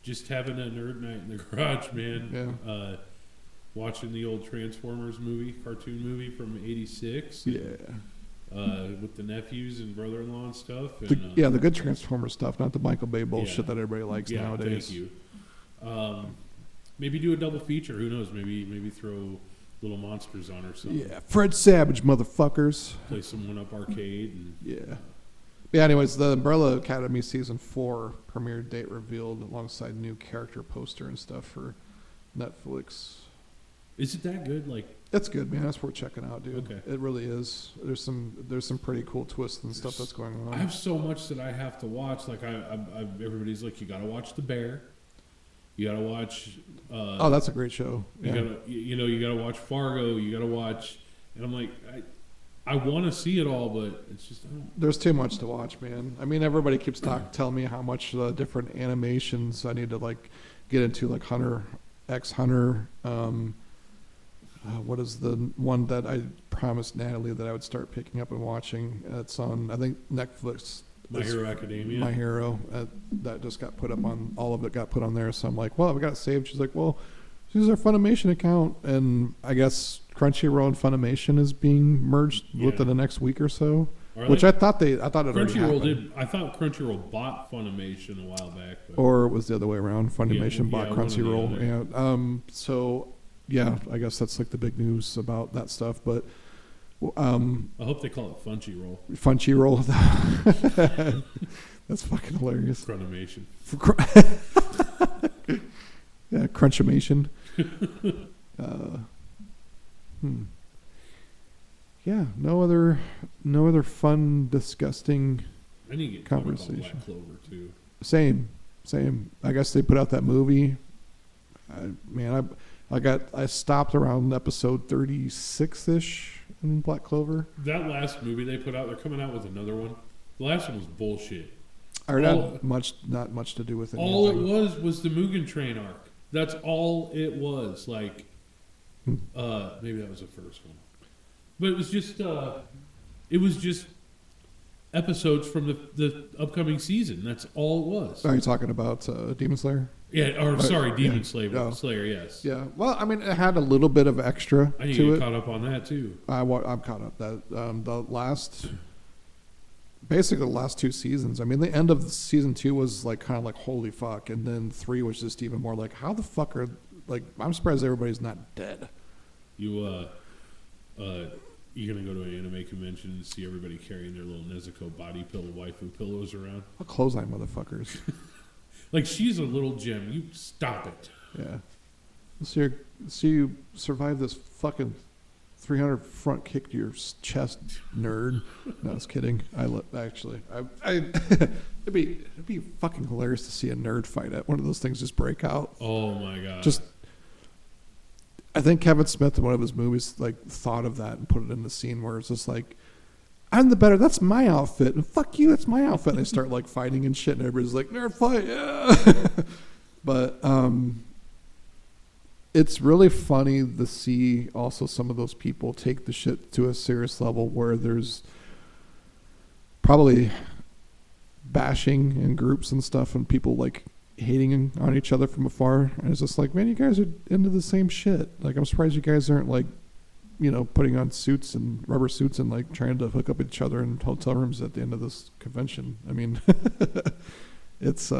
Just having a nerd night in the garage, man. Yeah. Watching the old Transformers cartoon movie from '86. Yeah. With the nephews and brother-in-law and stuff. And, The good Transformer stuff, not the Michael Bay bullshit Yeah. that everybody likes nowadays. Thank you. Maybe do a double feature. Who knows? Maybe throw Little Monsters on or something. Yeah, Fred Savage, motherfuckers. Play some one-up arcade. And, Yeah. Yeah, anyways, the Umbrella Academy Season 4 premiere date revealed alongside new character poster and stuff for Netflix. is it that good? Like, It's good, man. That's worth checking out, dude. Okay. It really is. There's some pretty cool twists and stuff that's going I on. have so much that I have to watch. Like, everybody's like, you got to watch The Bear. You got to watch. Oh, that's a great show. You Yeah. gotta, you got to watch Fargo. You got to watch, and I'm like, I want to see it all, but it's just I don't. There's too much to watch, man. I mean, everybody keeps telling me how much different animations I need to like get into, like Hunter x Hunter. What is the one that I promised Natalie that I would start picking up and watching? It's on, I think, Netflix. My Hero Academia. My Hero. That just got put up on, all of it got put on there. So I'm like, well, we got it saved. She's like, well, use our Funimation account. And I guess Crunchyroll and Funimation is being merged within the next week or so. Are Which they? I thought it already Crunchyroll happened. did. I thought Crunchyroll bought Funimation a while back. But Or it was the other way around. Funimation bought one or the Crunchyroll. other. Yeah. So, yeah, I guess that's like the big news about that stuff. But I hope they call it Funchyroll. Crunchyroll, that's fucking hilarious. Funimation. Yeah, Crunchimation. Yeah, no other fun, disgusting. I need to get caught up on Conversation. Black Clover too. Same. I guess they put out that movie. I stopped around episode 36-ish in Black Clover. That last movie they put out, they're coming out with another one. The last one was bullshit. Or All- not much to do with anything. All it was the Mugen Train arc. That's all it was. Like, maybe that was the first one, but it was just episodes from the upcoming season. That's all it was. Are you talking about Demon Slayer? Yeah, or sorry, Demon yeah. Slayer. Oh. Slayer, yes. Yeah. Well, I mean, it had a little bit of extra I need to to it. get caught up on that too. I'm caught up. Basically the last two seasons. I mean, the end of season 2 was like kind of like holy fuck, and then 3 was just even more like how the fuck are like. I'm surprised everybody's not dead. You you gonna go to an anime convention and see everybody carrying their little Nezuko body pillow waifu pillows around? I'll clothesline motherfuckers. Like she's a little gem. You stop it. Yeah. See you survive this fucking 300 front kick to your chest, nerd. No, I was kidding. It'd be fucking hilarious to see a nerd fight at one of those things just break out. Oh my god. I think Kevin Smith in one of his movies like thought of that and put it in the scene where it's just like, I'm the better. That's my outfit, and fuck you. That's my outfit. And they start like fighting and shit, and everybody's like, nerd fight, yeah. But it's really funny to see also some of those people take the shit to a serious level where there's probably bashing in groups and stuff, and people like hating on each other from afar. And it's just like, man, you guys are into the same shit. Like, I'm surprised you guys aren't like, putting on suits and rubber suits and like trying to hook up with each other in hotel rooms at the end of this convention. I mean, it's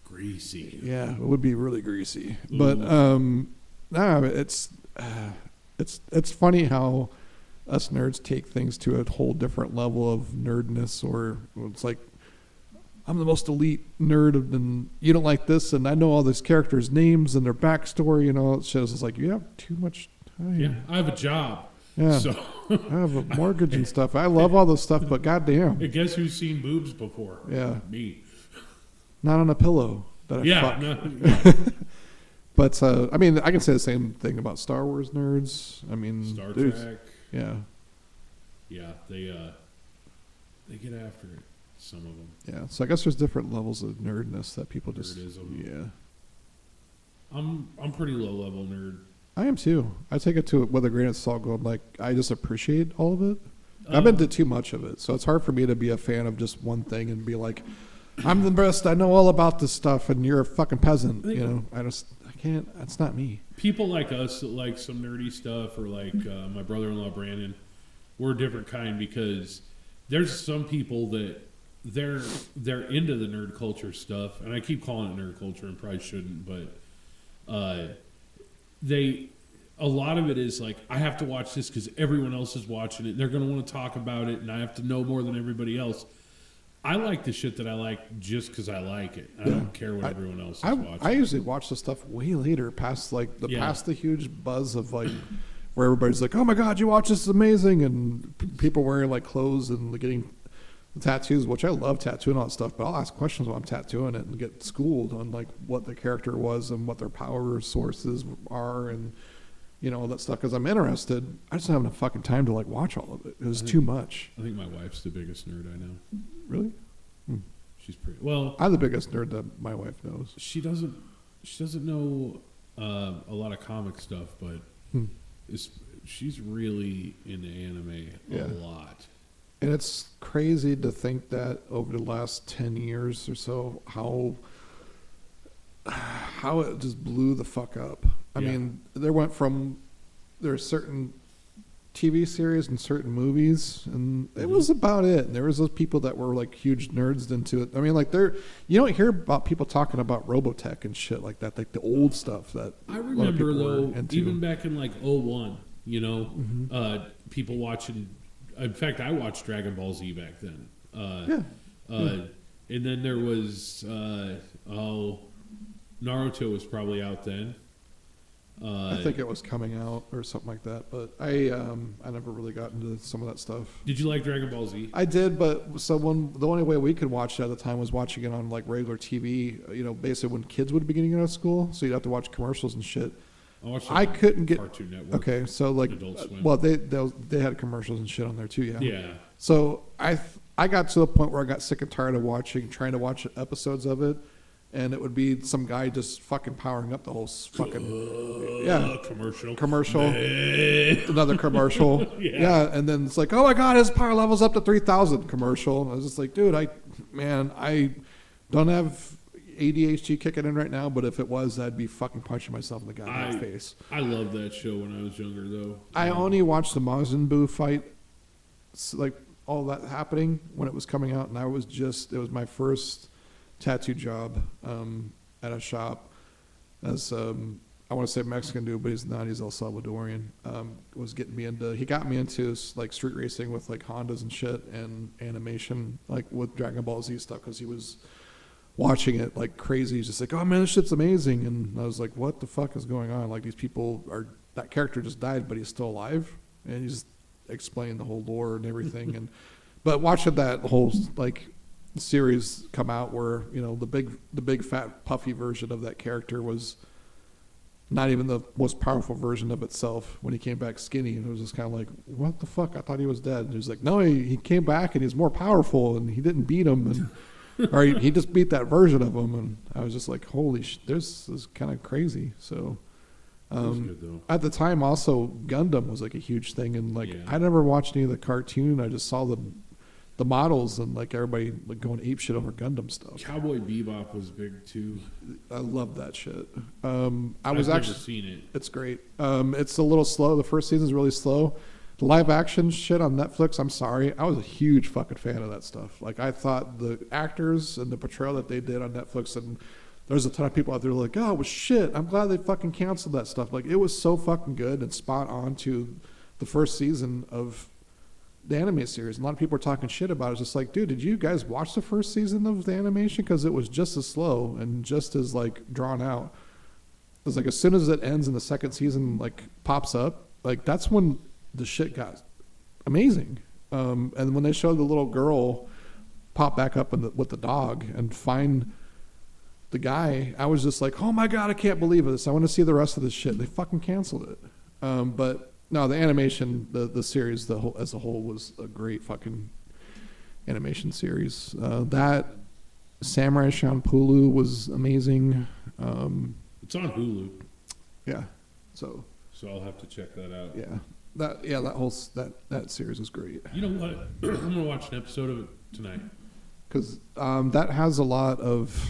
greasy. yeah, it would be really greasy. Ooh. But no, it's funny how us nerds take things to a whole different level of nerdness, or it's like I'm the most elite nerd, and you don't like this, and I know all these characters' names and their backstory and all that shit. It's like, you have too much time. Yeah, I have a job. Yeah. So I have a mortgage and stuff. I love all this stuff, but goddamn, I guess who's seen boobs before? Yeah. Me. not on a pillow that I Yeah. fuck. No, But I mean, I can say the same thing about Star Wars nerds. I mean, Star there's- Trek. Yeah, Yeah, they get after it. Some of them. yeah. So I guess there's different levels of nerdness that people just. Nerdism. Yeah, I'm pretty low level nerd. I am too. I take it to it with a grain of salt. Going like, I just appreciate all of it. I've been to too much of it, so it's hard for me to be a fan of just one thing and be like, I'm the best. I know all about this stuff, and you're a fucking peasant. You know, I can't. That's not me. People like us that like some nerdy stuff, or like my brother-in-law Brandon, we're a different kind because there's some people that they're into the nerd culture stuff, and I keep calling it nerd culture and probably shouldn't, but a lot of it is like, I have to watch this because everyone else is watching it. They're going to want to talk about it, and I have to know more than everybody else. I like the shit that I like just because I like it. I don't care what everyone else is watching. I usually watch the stuff way later, past like past the huge buzz of like where everybody's like, "Oh my god, you watch this is amazing," and people wearing like clothes and getting tattoos, which I love tattooing all that stuff. But I'll ask questions while I'm tattooing it and get schooled on like what the character was and what their power sources are and all that stuff because I'm interested. I just don't have enough fucking time to like watch all of it. It was too much. I think my wife's the biggest nerd I know. Really? She's pretty well. I'm the biggest nerd that my wife knows. She doesn't know a lot of comic stuff, but she's really into anime a lot. And it's crazy to think that over the last 10 years or so, how it just blew the fuck up. I mean, there's certain TV series and certain movies, and it was about it. And there was those people that were like huge nerds into it. I mean, like you don't hear about people talking about Robotech and shit like that, like the old stuff that I a lot of remember people though, were into. even back in like 01, people watching. In fact, I watched Dragon Ball Z back then. And then there was Naruto was probably out then. I think it was coming out or something like that, but I never really got into some of that stuff. Did you like Dragon Ball Z? I did, but the only way we could watch it at the time was watching it on like regular TV. Basically when kids would be getting out of school, so you'd have to watch commercials and shit. I couldn't get Cartoon Network. Okay, so like, Adult Swim. well, they had commercials and shit on there too, yeah. Yeah. So I got to the point where I got sick and tired of trying to watch episodes of it, and it would be some guy just fucking powering up the whole fucking commercial, another commercial, yeah, and then it's like, oh my god, his power level's up to 3,000 commercial. And I was just like, dude, I don't have ADHD kicking in right now, but if it was, I'd be fucking punching myself in the goddamn face. I loved that show when I was younger, though. I only watched the Majin Buu fight, like all that happening when it was coming out, and it was my first tattoo job at a shop as I want to say Mexican dude, but he's not. He's El Salvadorian. He got me into like street racing with like Hondas and shit and animation, like with Dragon Ball Z stuff, because he was watching it like crazy. He's just like, oh man, this shit's amazing. And I was like, what the fuck is going on? Like, these people that character just died, but he's still alive. And he just explained the whole lore and everything. But watching that whole like series come out where, the big fat puffy version of that character was not even the most powerful version of itself when he came back skinny. And it was just kind of like, what the fuck? I thought he was dead. And he was like, no, he came back and he's more powerful and he didn't beat him. And or he just beat that version of him, and I was just like, holy this is kind of crazy. So Good, at the time also Gundam was like a huge thing, and like I never watched any of the cartoon. I just saw the models and like everybody like going ape shit over Gundam stuff. Cowboy Bebop was big too. I love that shit. I've never seen it. It's great. It's a little slow. The first season's really slow. The live action shit on Netflix, I'm sorry, I was a huge fucking fan of that stuff. Like, I thought the actors and the portrayal that they did on Netflix, and there's a ton of people out there like, oh, it was shit. I'm glad they fucking canceled that stuff. Like, it was so fucking good and spot on to the first season of the anime series. A lot of people are talking shit about it. It's just like, dude, did you guys watch the first season of the animation? Because it was just as slow and just as like drawn out. It's like as soon as it ends and the second season like pops up, like that's when the shit got amazing. And when they showed the little girl pop back up with the dog and find the guy, I was just like, oh my god, I can't believe this. I want to see the rest of this shit. They fucking canceled it. But no, the animation, the series, as a whole was a great fucking animation series. That Samurai Champloo was amazing. It's on Hulu, Yeah, so so I'll have to check that out. that series is great You know what? I'm gonna watch an episode of it tonight. because that has a lot of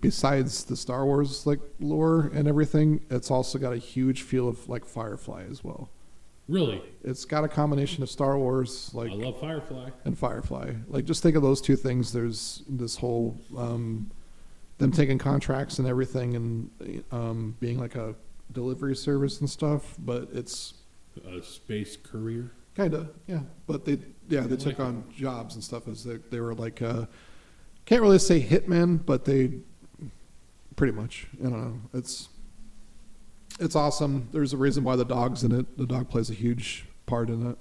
besides the Star Wars like lore and everything. It's also got a huge feel of like Firefly as well. Really, It's got a combination of Star Wars like I love Firefly. and Firefly. Like just think of those two things. There's this whole them taking contracts and everything and being like a delivery service and stuff, but it's A space courier. kind of, yeah. But they took on jobs and stuff as they were like, can't really say hitmen, but they pretty much, I don't know. It's awesome. There's a reason why the dog's in it. The dog plays a huge part in it.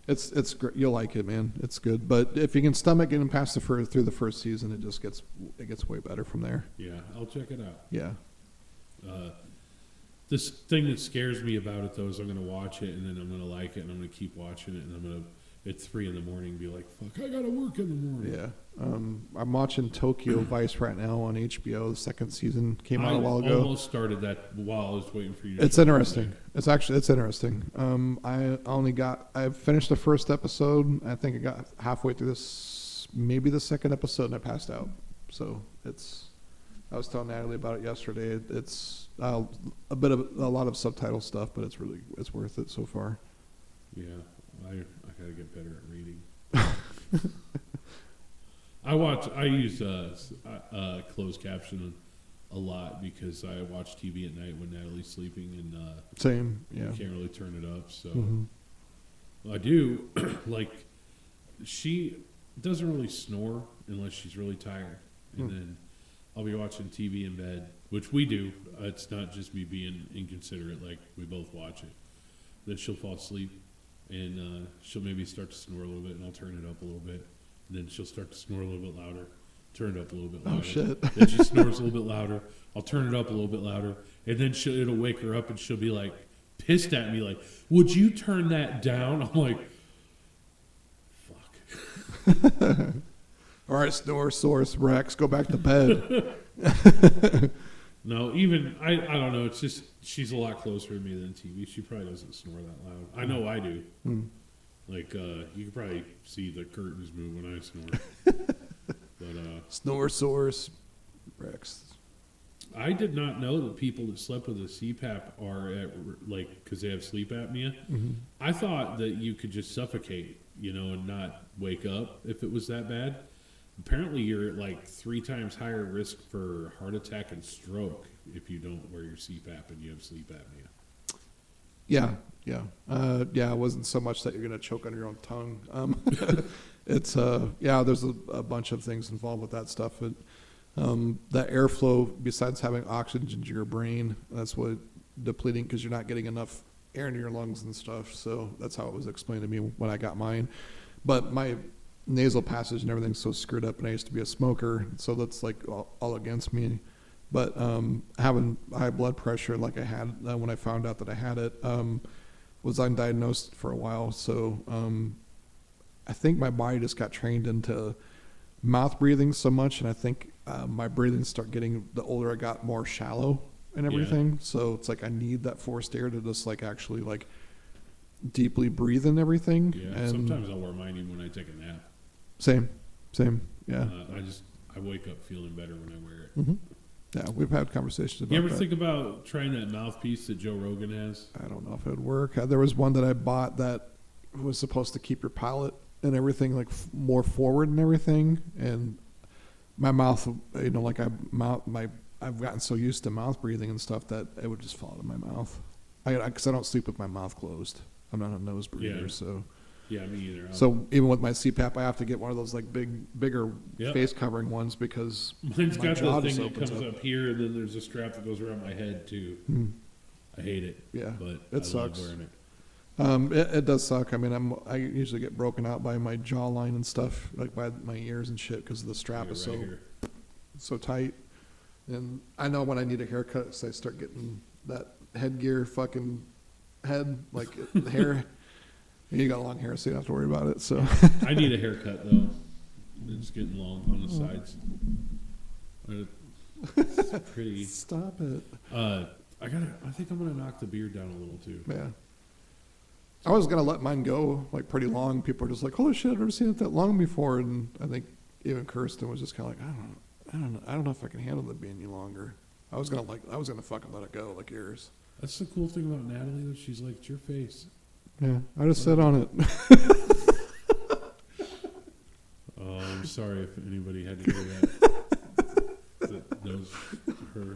It's great. You'll like it, man. It's good. But if you can stomach getting past through the first season, it gets way better from there. Yeah, I'll check it out. Yeah. This thing that scares me about it though is I'm gonna watch it and then I'm gonna like it and I'm gonna keep watching it and I'm gonna at 3 a.m. be like, fuck, I gotta work in the morning. Yeah. I'm watching Tokyo Vice right now on HBO. The second season came out a while I ago. almost started that while I was waiting for you to It's show me. interesting. It's interesting. I finished the first episode. I think I got halfway through maybe the second episode, and I passed out. So I was telling Natalie about it yesterday. It's a lot of subtitle stuff, but it's worth it so far. Yeah, I gotta get better at reading. I use closed caption a lot because I watch TV at night when Natalie's sleeping and Same. Yeah. can't really turn it up. So Mhm. I do like she doesn't really snore unless she's really tired, and then I'll be watching TV in bed, which we do. It's not just me being inconsiderate; like we both watch it. Then she'll fall asleep, and she'll maybe start to snore a little bit, and I'll turn it up a little bit. And then she'll start to snore a little bit louder, turn it up a little bit louder. Oh shit. Then she snores a little bit louder. I'll turn it up a little bit louder, and then it'll wake her up, and she'll be like pissed at me, like, "Would you turn that down?" I'm like, "Fuck." All right, snore source Rex, go back to bed. No, even I don't know. It's just she's a lot closer to me than TV. She probably doesn't snore that loud. I know I do. Like you can probably see the curtains move when I snore. But Snore source Rex. I did not know that people that slept with a CPAP are at like because they have sleep apnea. I thought that you could just suffocate, and not wake up if it was that bad. Apparently, you're at like 3 times higher risk for heart attack and stroke if you don't wear your CPAP and you have sleep apnea. Yeah. It wasn't so much that you're gonna choke on your own tongue. It's there's a bunch of things involved with that stuff. That airflow, besides having oxygen to your brain, that's what depleting because you're not getting enough air into your lungs and stuff. So that's how it was explained to me when I got mine. But my nasal passage and everything's so screwed up, and I used to be a smoker, so that's like all against me. But having high blood pressure, like I had when I found out that I had it, was undiagnosed for a while. So I think my body just got trained into mouth breathing so much, and I think my breathing started getting, the older I got, more shallow and everything. Yeah. So it's like I need that forced air to just like actually like deeply breathe and everything. Yeah, and sometimes I'll wear mine even when I take a nap. Same, yeah. I wake up feeling better when I wear it. Mm-hmm. Yeah, we've had conversations about that. You ever think about trying that mouthpiece that Joe Rogan has? I don't know if it would work. There was one that I bought that was supposed to keep your palate and everything like more forward and everything, and my mouth, like I've gotten so used to mouth breathing and stuff that it would just fall out of my mouth. Because I don't sleep with my mouth closed. I'm not a nose breather, so. Yeah, me either. So even with my CPAP, I have to get one of those like bigger Yep. face covering ones because Mine's my got jaw the just thing that opens comes up. up here, and then there's a strap that goes around my head too. I hate it. Yeah, but it I sucks. love wearing it. It does suck. I mean, I usually get broken out by my jawline and stuff, like by my ears and shit, because the strap Yeah, is right here. so tight. And I know when I need a haircut, so I start getting that headgear fucking head, like the hair. You got long hair, so you don't have to worry about it. So I need a haircut though. It's getting long on the sides. It's pretty. stop it. I think I'm gonna knock the beard down a little too. Yeah. I was gonna let mine go like pretty long. People are just like, "Holy shit, I've never seen it that long before." And I think even Kirsten was just kind of like, I don't know if I can handle it being any longer. I was gonna fucking let it go like yours. That's the cool thing about Natalie. Though. She's like, it's your face. Yeah, I just sit on it. Oh, I'm sorry if anybody had to hear that. That knows her.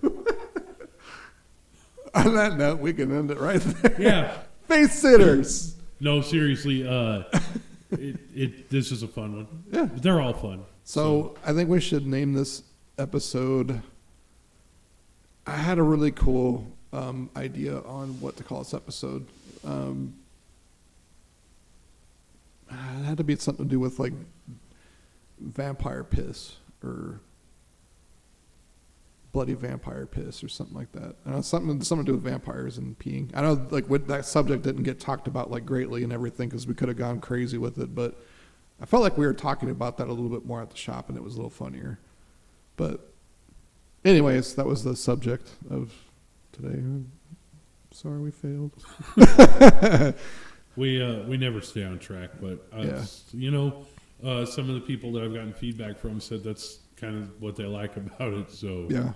On that note, we can end it right there. Yeah. Face sitters. No, seriously. This is a fun one. Yeah. They're all fun. So I think we should name this episode. I had a really cool idea on what to call this episode. It had to be something to do with like vampire piss or bloody vampire piss or something like that. I know something to do with vampires and peeing. I know like that subject didn't get talked about like greatly and everything because we could have gone crazy with it, but I felt like we were talking about that a little bit more at the shop and it was a little funnier. But anyways, that was the subject of today. Sorry we failed. We never stay on track, but Yeah. some of the people that I've gotten feedback from said that's kind of what they like about it. So Yeah.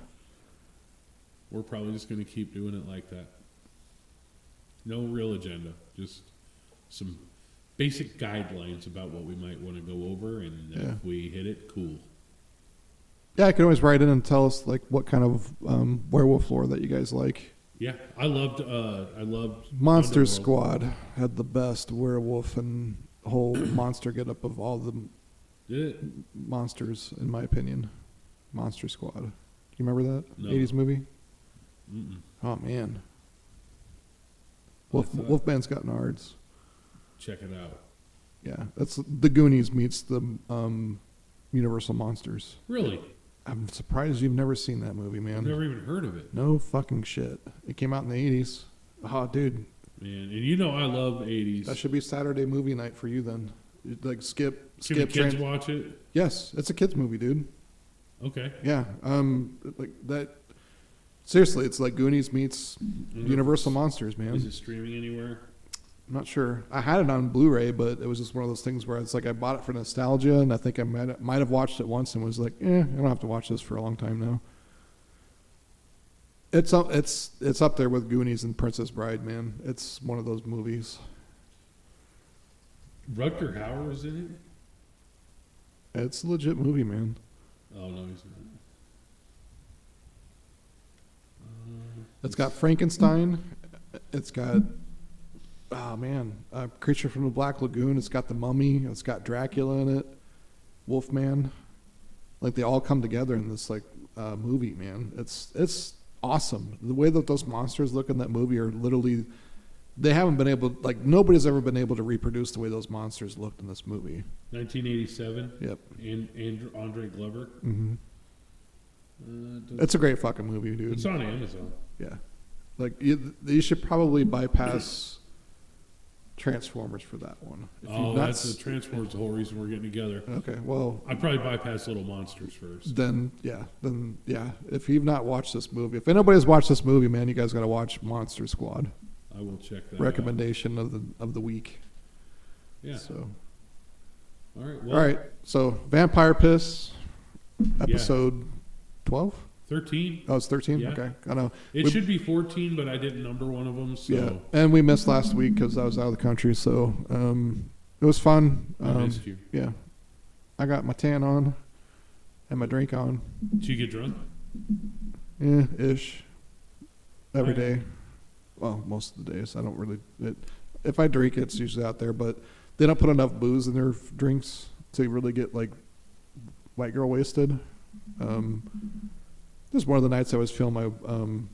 we're probably just going to keep doing it like that. No real agenda, just some basic guidelines about what we might want to go over, and Yeah. if we hit it, cool. Yeah, you can always write in and tell us like what kind of werewolf lore that you guys like. Yeah, I loved Monster Underworld. Squad had the best werewolf and whole monster get up of all the Did it? monsters, in my opinion. Monster Squad. You remember that? No. 80s movie? Mm-mm. Oh, man. I thought- Wolfman's got nards. Check it out. Yeah, that's the Goonies meets the Universal Monsters. Really? I'm surprised you've never seen that movie, I've man. never even heard of it. No fucking shit. It came out in the 80s. Oh, dude. Man, and you know I love 80s. That should be Saturday movie night for you then. You'd, like Can the kids watch it? Yes, it's a kids movie, dude. Okay. Yeah. Like that. Seriously, it's like Goonies meets Universal Monsters, man. Is it streaming anywhere? I'm not sure. I had it on Blu-ray, but it was just one of those things where it's like I bought it for nostalgia, and I think I might have watched it once and was like, I don't have to watch this for a long time now. It's up there with Goonies and Princess Bride, man. It's one of those movies. Rutger Hauer is in it? It's a legit movie, man. Oh, no, he's not. It's got Frankenstein. It's got, Creature from the Black Lagoon. It's got the Mummy. It's got Dracula in it. Wolfman. Like they all come together in this like movie, man. It's awesome. The way that those monsters look in that movie are literally, they haven't been able, like nobody's ever been able to reproduce the way those monsters looked in this movie. 1987. Yep. And Andre Glover. Hmm. It's a great fucking movie, dude. It's on Amazon. Yeah. Like you should probably bypass Transformers for that one. If you've Oh, not that's the Transformers, the whole reason we're getting together. Okay, well, I'd probably bypass Little Monsters first. then yeah. If you've not watched this movie, if anybody's watched this movie, man, you guys got to watch Monster Squad. I will check that out. Recommendation of the week. Yeah. So, All right. all right. So, Vampire Piss, episode 12. 13. Oh, it's 13. Yeah. Okay, I know. It We- should be 14, but I didn't number one of them. So Yeah, and we missed last week because I was out of the country. So, it was fun. I missed you. Yeah, I got my tan on and my drink on. Did you get drunk? Yeah, ish. Every Right. day. Well, most of the days. I don't really. If I drink, it's usually out there. But they don't put enough booze in their drinks to really get like white girl wasted. This is one of the nights I was feeling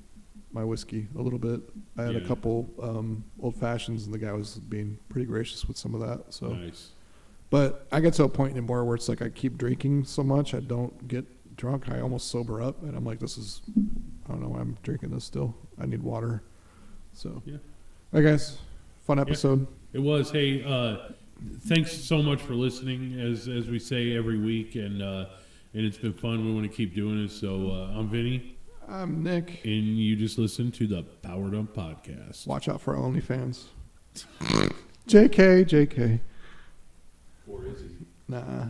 my whiskey a little bit. I had a couple old fashions, and the guy was being pretty gracious with some of that. So, Nice. but I get to a point anymore where it's like I keep drinking so much I don't get drunk. I almost sober up, and I'm like, I don't know why I'm drinking this still. I need water. So, Yeah. all right, guys, fun episode. It was. Hey, thanks so much for listening, as we say every week, and it's been fun. We want to keep doing it. So I'm Vinny, I'm Nick. and you just listened to the Power Dump Podcast. Watch out for OnlyFans. JK. Or is he? Nah.